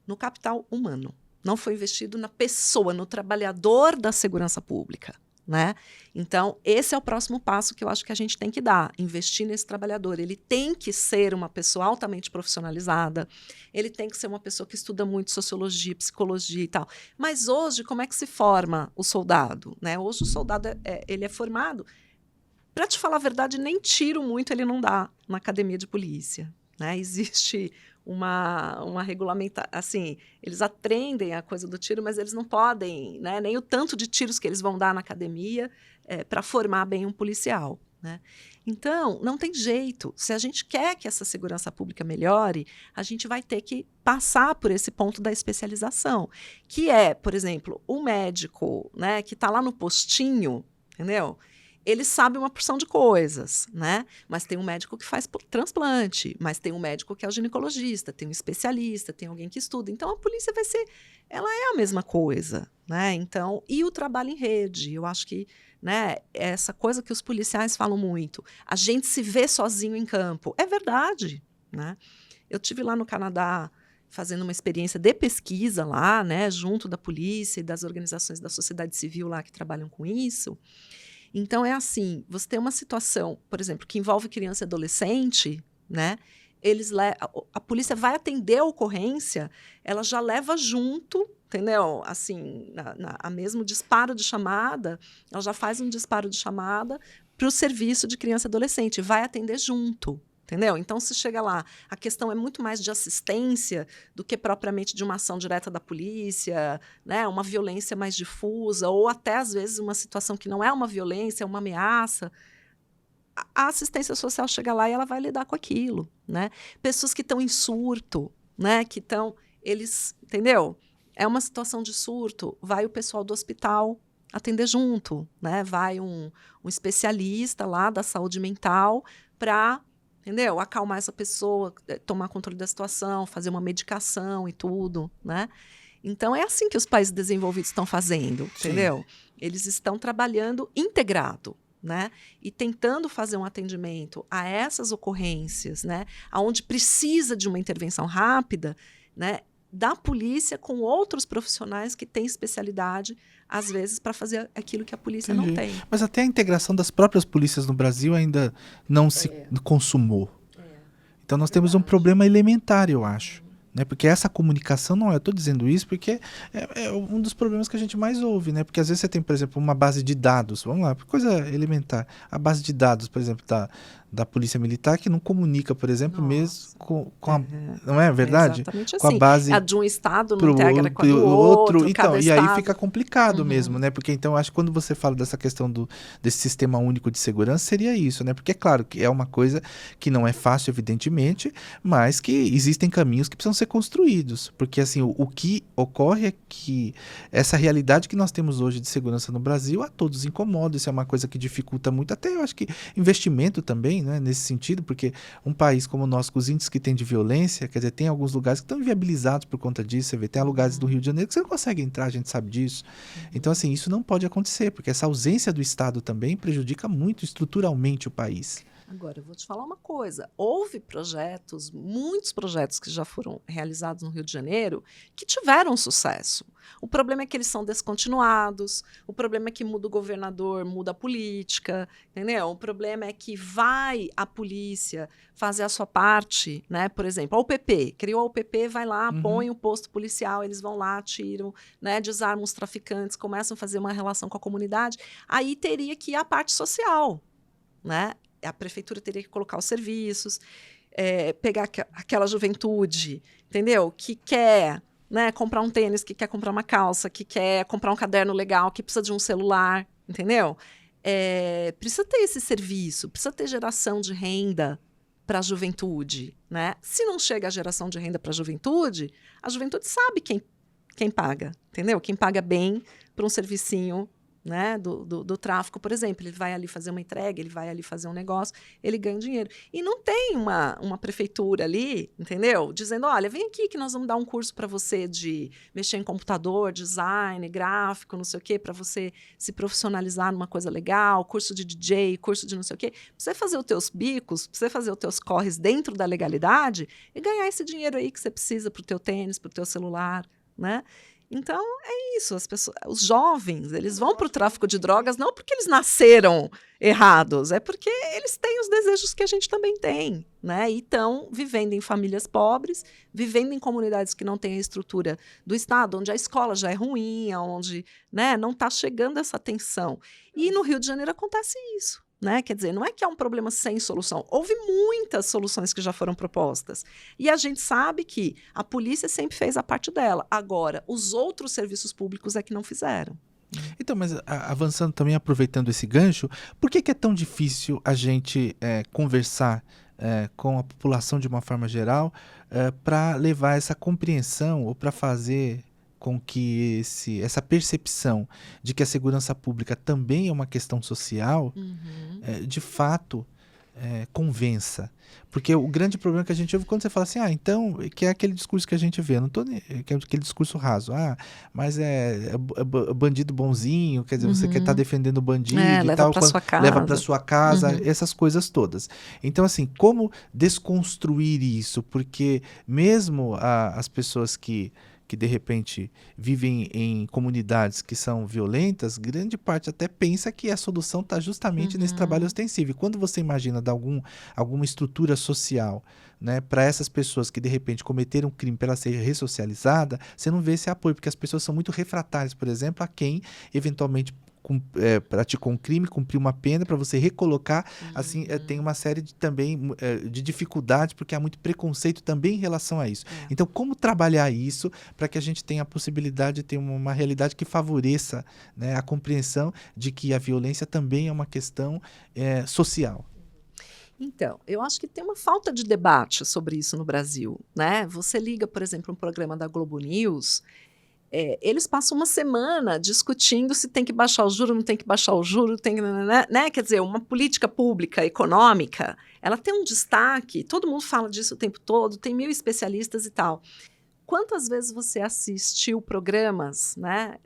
No capital humano. Não foi investido na pessoa, no trabalhador da segurança pública. Né? Então, esse é o próximo passo que eu acho que a gente tem que dar, investir nesse trabalhador. Ele tem que ser uma pessoa altamente profissionalizada, ele tem que ser uma pessoa que estuda muito sociologia, psicologia e tal. Mas hoje, como é que se forma o soldado? Né? Hoje o soldado ele é formado, para te falar a verdade, nem tiro muito ele não dá na academia de polícia. Né? Existe uma regulamentação, assim, eles aprendem a coisa do tiro, mas eles não podem, né, nem o tanto de tiros que eles vão dar na academia para formar bem um policial. Né? Então, não tem jeito. Se a gente quer que essa segurança pública melhore, a gente vai ter que passar por esse ponto da especialização, que é, por exemplo, o médico, né, que está lá no postinho, entendeu? Ele sabe uma porção de coisas, né? Mas tem um médico que faz transplante, mas tem um médico que é o ginecologista, tem um especialista, tem alguém que estuda. Então, a polícia ela é a mesma coisa, né? Então, e o trabalho em rede, eu acho que, né? Essa coisa que os policiais falam muito, a gente se vê sozinho em campo. É verdade, né? Eu tive lá no Canadá fazendo uma experiência de pesquisa lá, né, junto da polícia e das organizações da sociedade civil lá que trabalham com isso. Então é assim, você tem uma situação, por exemplo, que envolve criança e adolescente, né? A polícia vai atender a ocorrência, ela já leva junto, entendeu? Assim, a mesmo disparo de chamada, ela já faz um disparo de chamada para o serviço de criança e adolescente, vai atender junto. Entendeu? Então, se chega lá, a questão é muito mais de assistência do que propriamente de uma ação direta da polícia, né? Uma violência mais difusa, ou até, às vezes, uma situação que não é uma violência, é uma ameaça. A assistência social chega lá e ela vai lidar com aquilo, né? Pessoas que estão em surto, né? Que estão, entendeu? É uma situação de surto, vai o pessoal do hospital atender junto, né? Vai um especialista lá da saúde mental para, entendeu? Acalmar essa pessoa, tomar controle da situação, fazer uma medicação e tudo, né? Então, é assim que os países desenvolvidos estão fazendo, entendeu? Eles estão trabalhando integrado, né? E tentando fazer um atendimento a essas ocorrências, né? Onde precisa de uma intervenção rápida, né? Da polícia com outros profissionais que têm especialidade, às vezes, para fazer aquilo que a polícia não tem. Mas até a integração das próprias polícias no Brasil ainda não se consumou. Então nós temos um problema elementar, eu acho. Né? Porque essa comunicação não é, eu estou dizendo isso porque é um dos problemas que a gente mais ouve, né? Porque às vezes você tem, por exemplo, uma base de dados, vamos lá, coisa elementar, a base de dados, por exemplo, da Polícia Militar, que não comunica, por exemplo, mesmo com a, não é verdade? Exatamente com assim. A base a de um estado não integra com a do outro, então, e aí fica complicado mesmo, né? Porque então, acho que quando você fala dessa questão desse sistema único de segurança, seria isso, né? Porque é claro que é uma coisa que não é fácil, evidentemente, mas que existem caminhos que precisam ser construídos, porque assim, o que ocorre é que essa realidade que nós temos hoje de segurança no Brasil a todos incomoda, isso é uma coisa que dificulta muito, até eu acho que investimento também, né, nesse sentido, porque um país como o nosso, com os índices que tem de violência, quer dizer, tem alguns lugares que estão inviabilizados por conta disso, você vê, tem lugares do Rio de Janeiro que você não consegue entrar, a gente sabe disso, então assim, isso não pode acontecer, porque essa ausência do Estado também prejudica muito estruturalmente o país. Agora, eu vou te falar uma coisa. Houve projetos, muitos projetos que já foram realizados no Rio de Janeiro, que tiveram sucesso. O problema é que eles são descontinuados, o problema é que muda o governador, muda a política, entendeu? O problema é que vai a polícia fazer a sua parte, né? Por exemplo, a UPP, criou a UPP, vai lá, põe o posto policial, eles vão lá, tiram, né? Desarmam os traficantes, começam a fazer uma relação com a comunidade. Aí teria que ir a parte social, né? A prefeitura teria que colocar os serviços, pegar aquela juventude, entendeu? Que quer, né, comprar um tênis, que quer comprar uma calça, que quer comprar um caderno legal, que precisa de um celular, entendeu? Precisa ter esse serviço, precisa ter geração de renda para a juventude, né? Se não chega a geração de renda para a juventude sabe quem paga, entendeu? Quem paga bem para um servicinho, né, do tráfico, por exemplo, ele vai ali fazer uma entrega, ele vai ali fazer um negócio, ele ganha dinheiro. E não tem uma prefeitura ali, entendeu? Dizendo, olha, vem aqui que nós vamos dar um curso para você de mexer em computador, design, gráfico, não sei o quê, para você se profissionalizar numa coisa legal, curso de DJ, curso de não sei o quê. Pra você fazer os teus bicos, pra você fazer os teus corres dentro da legalidade e ganhar esse dinheiro aí que você precisa pro teu tênis, pro teu celular, né? Então, é isso. Os jovens, eles vão para o tráfico de drogas não porque eles nasceram errados, é porque eles têm os desejos que a gente também tem, né? E estão vivendo em famílias pobres, vivendo em comunidades que não têm a estrutura do Estado, onde a escola já é ruim, onde, né, não está chegando essa atenção. E no Rio de Janeiro acontece isso. Né? Quer dizer, não é que é um problema sem solução. Houve muitas soluções que já foram propostas. E a gente sabe que a polícia sempre fez a parte dela. Agora, os outros serviços públicos é que não fizeram. Então, mas avançando também, aproveitando esse gancho, por que é tão difícil a gente conversar com a população de uma forma geral para levar essa compreensão ou para fazer com que essa percepção de que a segurança pública também é uma questão social, de fato, convença. Porque o grande problema que a gente ouve quando você fala assim, então, que é aquele discurso que a gente vê, que é aquele discurso raso, mas é bandido bonzinho, quer dizer, você quer estar defendendo o bandido e leva tal, para sua casa. leva para sua casa, essas coisas todas. Então, assim, como desconstruir isso? Porque mesmo as pessoas que de repente vivem em comunidades que são violentas, grande parte até pensa que a solução está justamente nesse trabalho ostensivo. E quando você imagina de alguma estrutura social, né, para essas pessoas que de repente cometeram um crime para ela ser ressocializada, você não vê esse apoio, porque as pessoas são muito refratárias, por exemplo, a quem eventualmente praticou um crime, cumpriu uma pena, para você recolocar, assim, tem uma série de dificuldades, porque há muito preconceito também em relação a isso. Então, como trabalhar isso para que a gente tenha a possibilidade de ter uma realidade que favoreça, né, a compreensão de que a violência também é uma questão social? Então, eu acho que tem uma falta de debate sobre isso no Brasil, né? Você liga, por exemplo, um programa da Globo News, eles passam uma semana discutindo se tem que baixar o juro, não tem que baixar o juro, tem, né? Quer dizer, uma política pública econômica, ela tem um destaque, todo mundo fala disso o tempo todo, tem 1000 especialistas e tal. Quantas vezes você assistiu programas, né,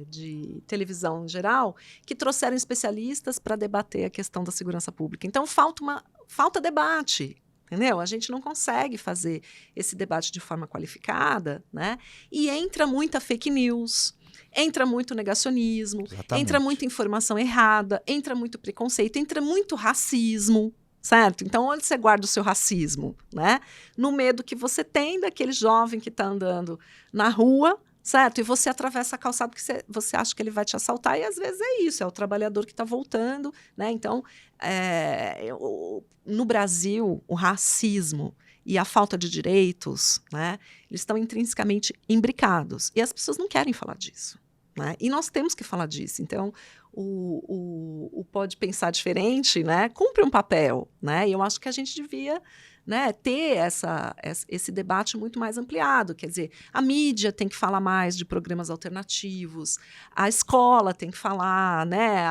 de televisão em geral que trouxeram especialistas para debater a questão da segurança pública? Então, falta debate. Entendeu? A gente não consegue fazer esse debate de forma qualificada, né? E entra muita fake news, entra muito negacionismo, entra muita informação errada, entra muito preconceito, entra muito racismo, certo? Então, onde você guarda o seu racismo, né? No medo que você tem daquele jovem que está andando na rua, certo? E você atravessa a calçada porque você acha que ele vai te assaltar, e às vezes é isso, é o trabalhador que está voltando, né? Então, no Brasil, o racismo e a falta de direitos, né, eles estão intrinsecamente imbricados. E as pessoas não querem falar disso, né? E nós temos que falar disso. Então, o Pode Pensar Diferente, né, cumpre um papel, né? E eu acho que a gente devia, né, ter esse debate muito mais ampliado. Quer dizer, a mídia tem que falar mais de programas alternativos, a escola tem que falar, né,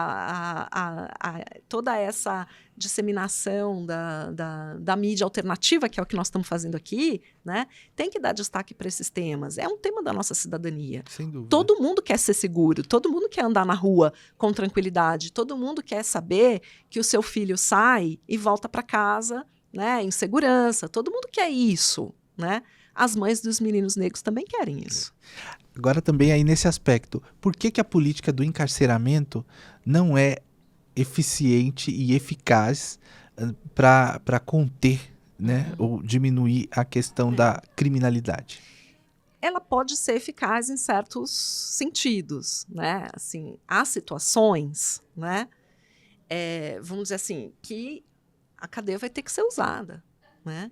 toda essa disseminação da mídia alternativa, que é o que nós estamos fazendo aqui, né, tem que dar destaque para esses temas. É um tema da nossa cidadania. Sem dúvida. Todo mundo quer ser seguro, todo mundo quer andar na rua com tranquilidade, todo mundo quer saber que o seu filho sai e volta para casa, né, em segurança. Todo mundo quer isso, né? As mães dos meninos negros também querem isso. Agora também aí nesse aspecto, por que a política do encarceramento não é eficiente e eficaz para conter, né, ou diminuir a questão da criminalidade? Ela pode ser eficaz em certos sentidos, né? Assim, há situações, né? Vamos dizer assim, que a cadeia vai ter que ser usada, né?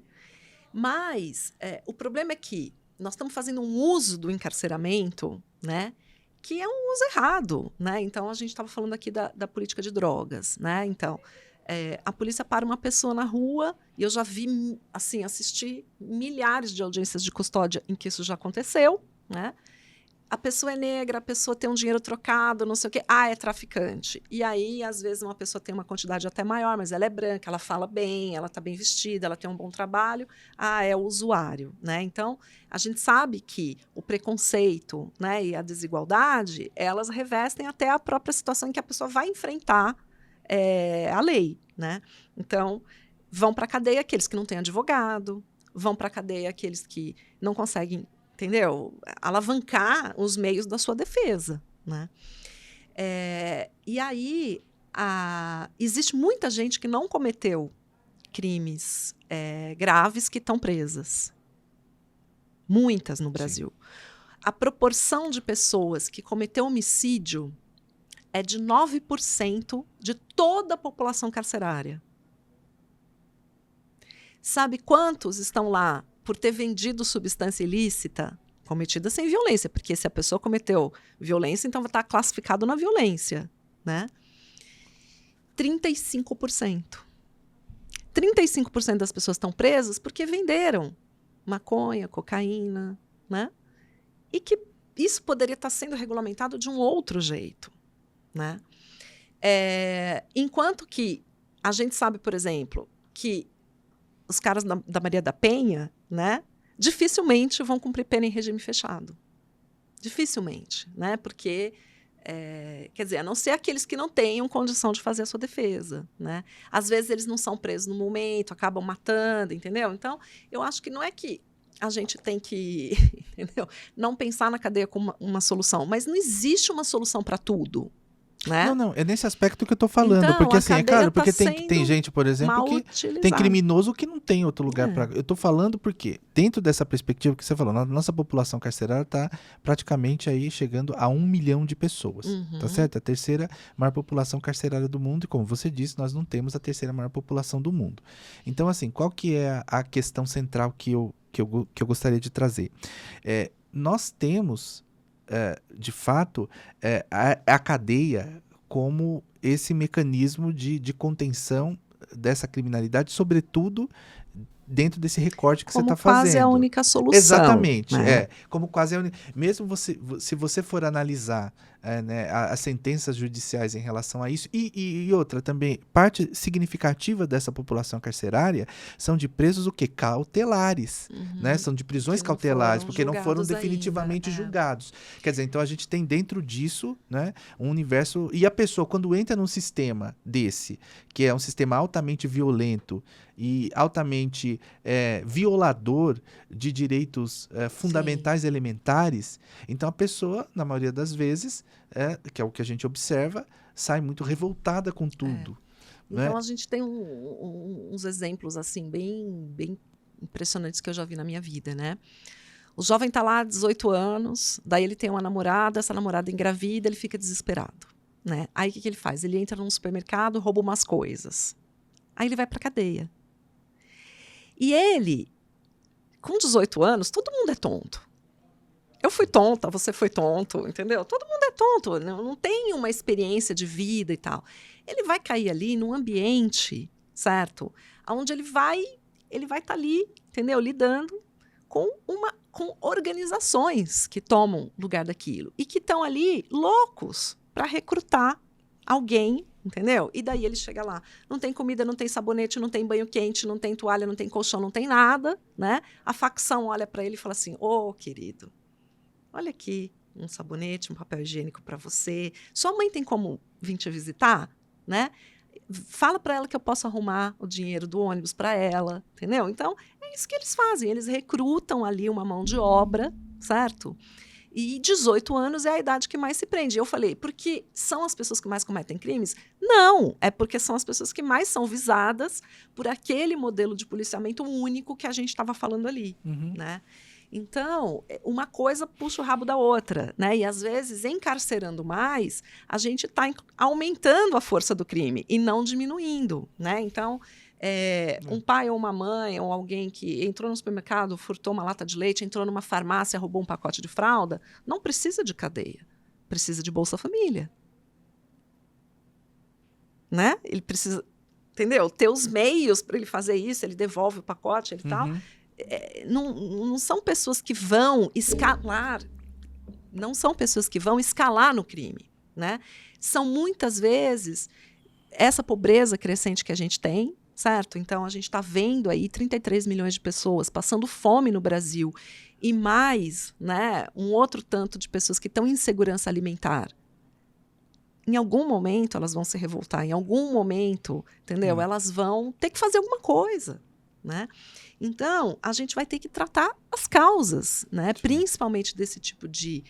Mas o problema é que nós estamos fazendo um uso do encarceramento, né, que é um uso errado, né? Então, a gente estava falando aqui da política de drogas, né? Então, a polícia para uma pessoa na rua, e eu já vi, assim, assisti milhares de audiências de custódia em que isso já aconteceu, né? A pessoa é negra, a pessoa tem um dinheiro trocado, não sei o quê. É traficante. E aí, às vezes, uma pessoa tem uma quantidade até maior, mas ela é branca, ela fala bem, ela está bem vestida, ela tem um bom trabalho. É o usuário, né? Então, a gente sabe que o preconceito, né, e a desigualdade, elas revestem até a própria situação em que a pessoa vai enfrentar a lei, né? Então, vão para a cadeia aqueles que não têm advogado, vão para a cadeia aqueles que não conseguem, entendeu? Alavancar os meios da sua defesa, né? E aí, existe muita gente que não cometeu crimes graves que estão presas. Muitas no Brasil. Sim. A proporção de pessoas que cometeu homicídio é de 9% de toda a população carcerária. Sabe quantos estão lá por ter vendido substância ilícita cometida sem violência? Porque se a pessoa cometeu violência, então vai estar classificado na violência, né? 35%. 35% das pessoas estão presas porque venderam maconha, cocaína, né? E que isso poderia estar sendo regulamentado de um outro jeito, né? Enquanto que A gente sabe, por exemplo, que os caras da Maria da Penha, né, dificilmente vão cumprir pena em regime fechado. Dificilmente, né? Porque, quer dizer, a não ser aqueles que não tenham condição de fazer a sua defesa, né? Às vezes eles não são presos no momento, acabam matando, entendeu? Então, eu acho que não é que a gente tem que, entendeu? Não pensar na cadeia como uma solução, mas não existe uma solução para tudo. Né? Não, é nesse aspecto que eu tô falando, Então, porque a assim, é cadeia claro, porque tá tem sendo gente, por exemplo, mal que tem utilizada. criminoso que não tem outro lugar para. Eu tô falando porque, dentro dessa perspectiva que você falou, a nossa população carcerária está praticamente aí chegando a 1 milhão de pessoas, tá certo? A terceira maior população carcerária do mundo, e como você disse, nós não temos a terceira maior população do mundo. Então, assim, qual que é a questão central que eu gostaria de trazer? Nós temos, de fato, a cadeia como esse mecanismo de contenção dessa criminalidade, sobretudo dentro desse recorte que você está fazendo. Como quase a única solução. Exatamente, né? como quase a única. Mesmo se você for analisar né, as sentenças judiciais em relação a isso, e outra também, parte significativa dessa população carcerária são de presos o quê? Cautelares, né? São de prisões cautelares, porque não foram definitivamente julgados. Quer dizer, então a gente tem dentro disso, né, um universo, e a pessoa quando entra num sistema desse, que é um sistema altamente violento e altamente violador de direitos fundamentais elementares, então a pessoa, na maioria das vezes, que é o que a gente observa, sai muito revoltada com tudo. Né? Então a gente tem uns exemplos assim bem impressionantes que eu já vi na minha vida, né? O jovem tá lá, 18 anos, daí ele tem uma namorada, essa namorada engravida, ele fica desesperado, né? Aí o que ele faz? Ele entra num supermercado, rouba umas coisas. Aí ele vai pra cadeia. E ele, com 18 anos, todo mundo é tonto. Eu fui tonta, você foi tonto, entendeu? Todo mundo é tonto, não tem uma experiência de vida e tal. Ele vai cair ali num ambiente, certo? Onde ele vai estar ali, entendeu? Lidando com organizações que tomam lugar daquilo e que estão ali loucos para recrutar alguém, entendeu? E daí ele chega lá, não tem comida, não tem sabonete, não tem banho quente, não tem toalha, não tem colchão, não tem nada, né? A facção olha para ele e fala assim: "Ô, querido, olha aqui, um sabonete, um papel higiênico para você. Sua mãe tem como vir te visitar, né? Fala para ela que eu posso arrumar o dinheiro do ônibus para ela, entendeu? Então, é isso que eles fazem. Eles recrutam ali uma mão de obra, certo? E 18 anos é a idade que mais se prende. Eu falei, porque são as pessoas que mais cometem crimes? Não, é porque são as pessoas que mais são visadas por aquele modelo de policiamento único que a gente estava falando ali, né? Então, uma coisa puxa o rabo da outra, né? E às vezes, encarcerando mais, a gente está aumentando a força do crime e não diminuindo, né? Então, um pai ou uma mãe ou alguém que entrou no supermercado, furtou uma lata de leite, entrou numa farmácia, roubou um pacote de fralda, não precisa de cadeia, precisa de Bolsa Família, né? Ele precisa, entendeu? Ter os meios para ele fazer isso, ele devolve o pacote, ele tal. Não são pessoas que vão escalar, não são pessoas que vão escalar no crime, né? São muitas vezes essa pobreza crescente que a gente tem, certo? Então a gente está vendo aí 33 milhões de pessoas passando fome no Brasil e mais, né, um outro tanto de pessoas que estão em insegurança alimentar. Em algum momento elas vão se revoltar, em algum momento, entendeu? Elas vão ter que fazer alguma coisa, né? Então, a gente vai ter que tratar as causas, né? Principalmente desse tipo de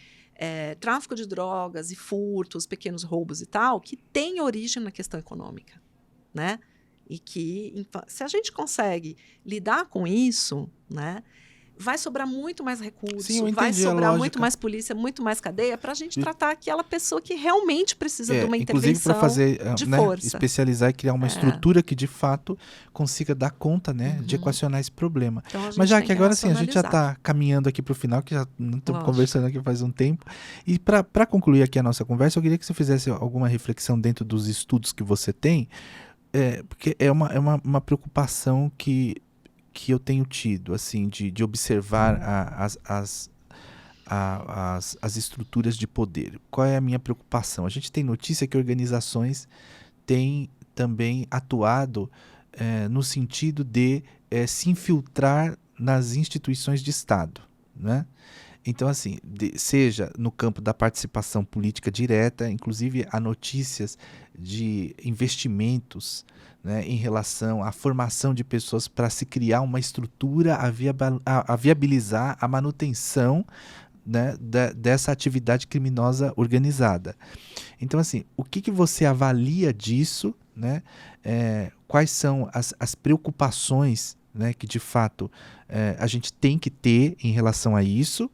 tráfico de drogas e furtos, pequenos roubos e tal, que tem origem na questão econômica, né? E que, se a gente consegue lidar com isso, né, vai sobrar muito mais recurso, vai sobrar muito mais polícia, muito mais cadeia para a gente tratar aquela pessoa que realmente precisa de uma intervenção para fazer, de né, força. Especializar e criar uma estrutura que de fato consiga dar conta, né, de equacionar esse problema. Então, mas já que agora sim, a gente já está caminhando aqui para o final, que já não estamos conversando aqui faz um tempo, e para concluir aqui a nossa conversa, eu queria que você fizesse alguma reflexão dentro dos estudos que você tem, porque é uma preocupação que eu tenho tido, assim, de observar as estruturas de poder. Qual é a minha preocupação? A gente tem notícia que organizações têm também atuado no sentido de se infiltrar nas instituições de Estado, né? Então, assim, seja no campo da participação política direta, inclusive há notícias de investimentos, né, em relação à formação de pessoas para se criar uma estrutura a viabilizar a manutenção, né, dessa atividade criminosa organizada. Então, assim, o que você avalia disso, né? Quais são as preocupações, né, que de fato a gente tem que ter em relação a isso?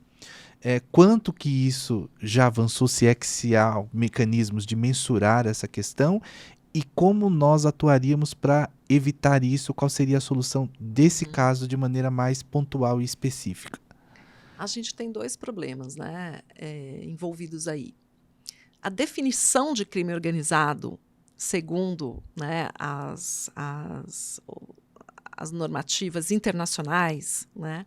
Quanto que isso já avançou, se é que há mecanismos de mensurar essa questão, e como nós atuaríamos para evitar isso, qual seria a solução desse caso de maneira mais pontual e específica? A gente tem 2 problemas, né, envolvidos aí. A definição de crime organizado, segundo, né, as normativas internacionais, né,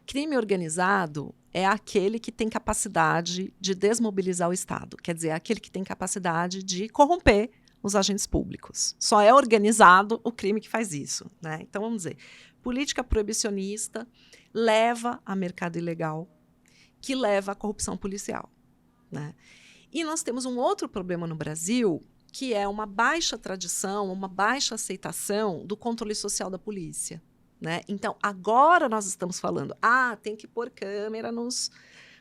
crime organizado é aquele que tem capacidade de desmobilizar o Estado, quer dizer, é aquele que tem capacidade de corromper os agentes públicos. Só é organizado o crime que faz isso, né? Então, vamos dizer, política proibicionista leva a mercado ilegal, que leva à corrupção policial, né? E nós temos um outro problema no Brasil, que é uma baixa tradição, uma baixa aceitação do controle social da polícia, né? Então, agora nós estamos falando, tem que pôr câmera nos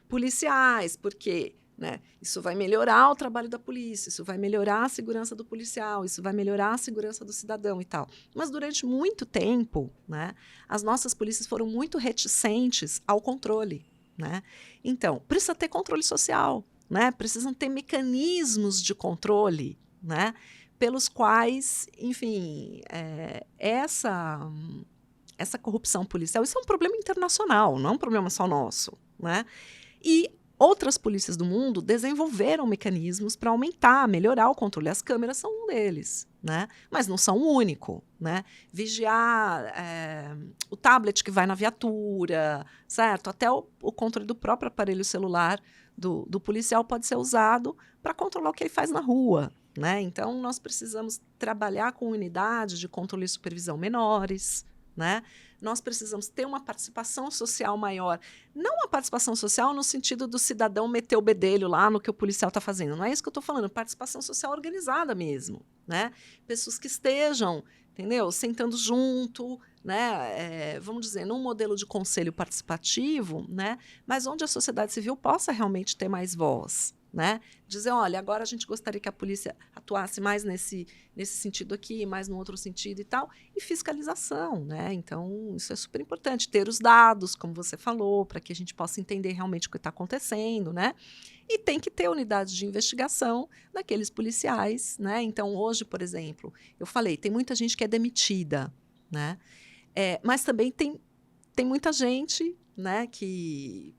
policiais, porque, né, isso vai melhorar o trabalho da polícia, isso vai melhorar a segurança do policial, isso vai melhorar a segurança do cidadão e tal. Mas durante muito tempo, né, as nossas polícias foram muito reticentes ao controle, né? Então, precisa ter controle social, né? Precisam ter mecanismos de controle, né, pelos quais, enfim, essa corrupção policial, isso é um problema internacional, não é um problema só nosso, né? E outras polícias do mundo desenvolveram mecanismos para aumentar, melhorar o controle. As câmeras são um deles, né? Mas não são o único, né? Vigiar o tablet que vai na viatura, certo? Até o controle do próprio aparelho celular do policial pode ser usado para controlar o que ele faz na rua, né? Então, nós precisamos trabalhar com unidades de controle e supervisão menores, né? Nós precisamos ter uma participação social maior. Não uma participação social no sentido do cidadão meter o bedelho lá no que o policial está fazendo. Não é isso que eu estou falando. Participação social organizada mesmo, né? Pessoas que estejam, entendeu? Sentando junto, né? Vamos dizer, num modelo de conselho participativo, né? Mas onde a sociedade civil possa realmente ter mais voz, né? Dizer, olha, agora a gente gostaria que a polícia atuasse mais nesse sentido aqui, mais no outro sentido e tal, e fiscalização, né? Então, isso é super importante, ter os dados, como você falou, para que a gente possa entender realmente o que está acontecendo, né? E tem que ter unidades de investigação daqueles policiais, né? Então, hoje, por exemplo, eu falei, tem muita gente que é demitida, né? Mas também tem muita gente, né, que...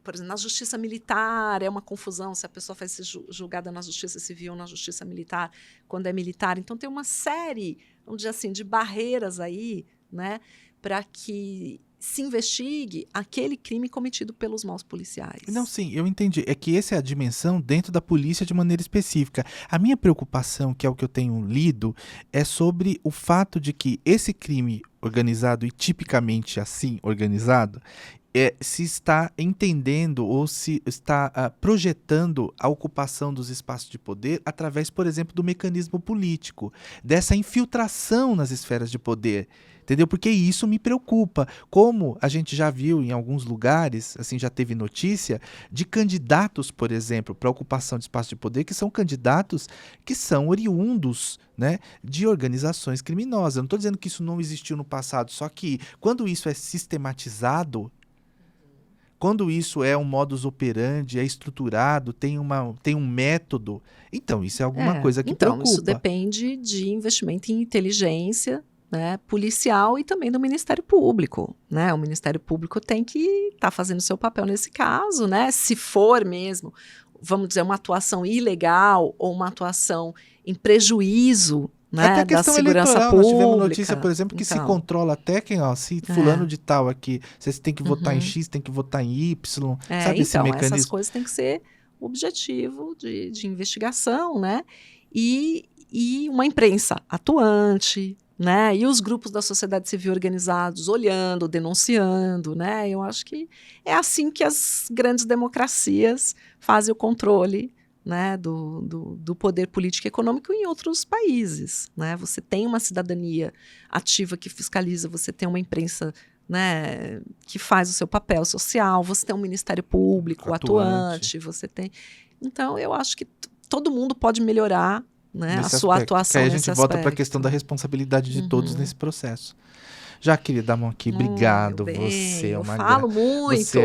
por exemplo, na justiça militar é uma confusão se a pessoa vai ser julgada na justiça civil ou na justiça militar, quando é militar. Então, tem uma série, vamos dizer assim, de barreiras aí, né, para que se investigue aquele crime cometido pelos maus policiais. Não, sim, eu entendi. É que essa é a dimensão dentro da polícia de maneira específica. A minha preocupação, que é o que eu tenho lido, é sobre o fato de que esse crime organizado, e tipicamente assim organizado, se está entendendo ou se está projetando a ocupação dos espaços de poder através, por exemplo, do mecanismo político, dessa infiltração nas esferas de poder, entendeu? Porque isso me preocupa. Como a gente já viu em alguns lugares, assim, já teve notícia de candidatos, por exemplo, para ocupação de espaço de poder, que são candidatos que são oriundos, né, de organizações criminosas. Eu não estou dizendo que isso não existiu no passado, só que quando isso é sistematizado, quando isso é um modus operandi, é estruturado, tem um método, então isso é alguma coisa que preocupa. Então, isso depende de investimento em inteligência, né, policial e também do Ministério Público, né? O Ministério Público tem que estar fazendo o seu papel nesse caso, né? Se for mesmo, vamos dizer, uma atuação ilegal ou uma atuação em prejuízo, né, até a questão da segurança eleitoral, pública. Nós tivemos notícia, por exemplo, que se controla até quem, se fulano de tal aqui, você tem que votar em X, tem que votar em Y, sabe esse mecanismo? Essas coisas têm que ser objetivo de investigação, né? E e uma imprensa atuante, né? E os grupos da sociedade civil organizados olhando, denunciando, né? Eu acho que é assim que as grandes democracias fazem o controle, né, do poder político e econômico em outros países, né? Você tem uma cidadania ativa que fiscaliza, você tem uma imprensa, né, que faz o seu papel social, você tem um Ministério Público atuante, você tem... Então, eu acho que todo mundo pode melhorar, né, a sua atuação nesse aspecto. Aí a gente volta para a aspecto. questão da responsabilidade de todos nesse processo. Jaque, Damon aqui, obrigado. Você é uma graça. Eu falo muito.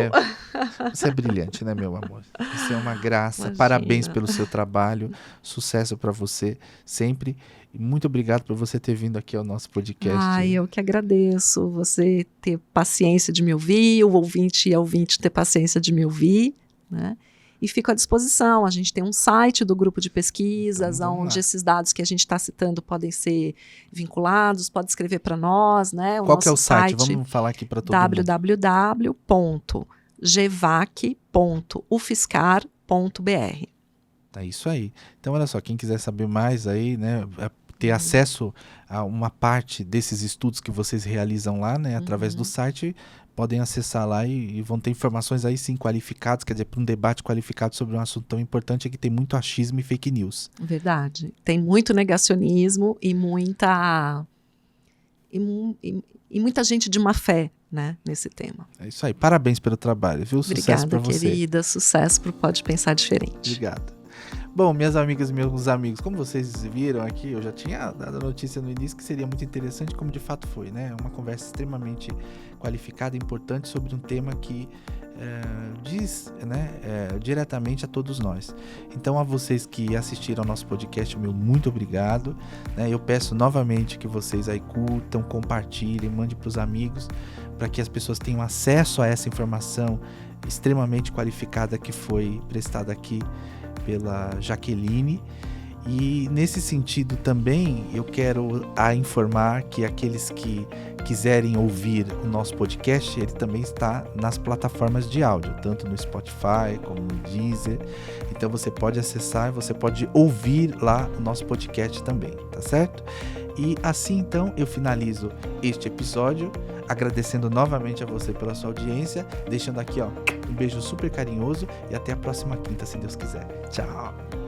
Você é brilhante, né, meu amor? Você é uma graça. Imagina. Parabéns pelo seu trabalho. Sucesso para você sempre. E muito obrigado por você ter vindo aqui ao nosso podcast. Eu que agradeço. Você ter paciência de me ouvir, o ouvinte e a ouvinte ter paciência de me ouvir, né? E fico à disposição. A gente tem um site do grupo de pesquisas, então, onde esses dados que a gente está citando podem ser vinculados, pode escrever para nós, né? Qual que é o site? Vamos falar aqui para todo mundo. www.gevac.ufscar.br. É isso aí. Então, olha só, quem quiser saber mais aí, né, ter acesso a uma parte desses estudos que vocês realizam lá, né, através do site, podem acessar lá e vão ter informações aí sim qualificadas, quer dizer, para um debate qualificado sobre um assunto tão importante é que tem muito achismo e fake news. Verdade. Tem muito negacionismo e muita gente de má fé, né, nesse tema. É isso aí. Parabéns pelo trabalho, viu? Sucesso para você. Obrigada, querida. Sucesso para o Pode Pensar Diferente. Obrigado. Bom, minhas amigas e meus amigos, como vocês viram aqui, eu já tinha dado a notícia no início que seria muito interessante, como de fato foi, né? Uma conversa extremamente qualificada e importante sobre um tema que diz, né, diretamente a todos nós. Então, a vocês que assistiram ao nosso podcast, meu muito obrigado, né? Eu peço novamente que vocês aí curtam, compartilhem, mandem para os amigos, para que as pessoas tenham acesso a essa informação extremamente qualificada que foi prestada aqui pela Jaqueline. E nesse sentido também eu quero informar que aqueles que quiserem ouvir o nosso podcast, ele também está nas plataformas de áudio, tanto no Spotify como no Deezer. Então você pode acessar, você pode ouvir lá o nosso podcast também, tá certo? E assim então eu finalizo este episódio, agradecendo novamente a você pela sua audiência, deixando aqui um beijo super carinhoso e até a próxima quinta, se Deus quiser. Tchau!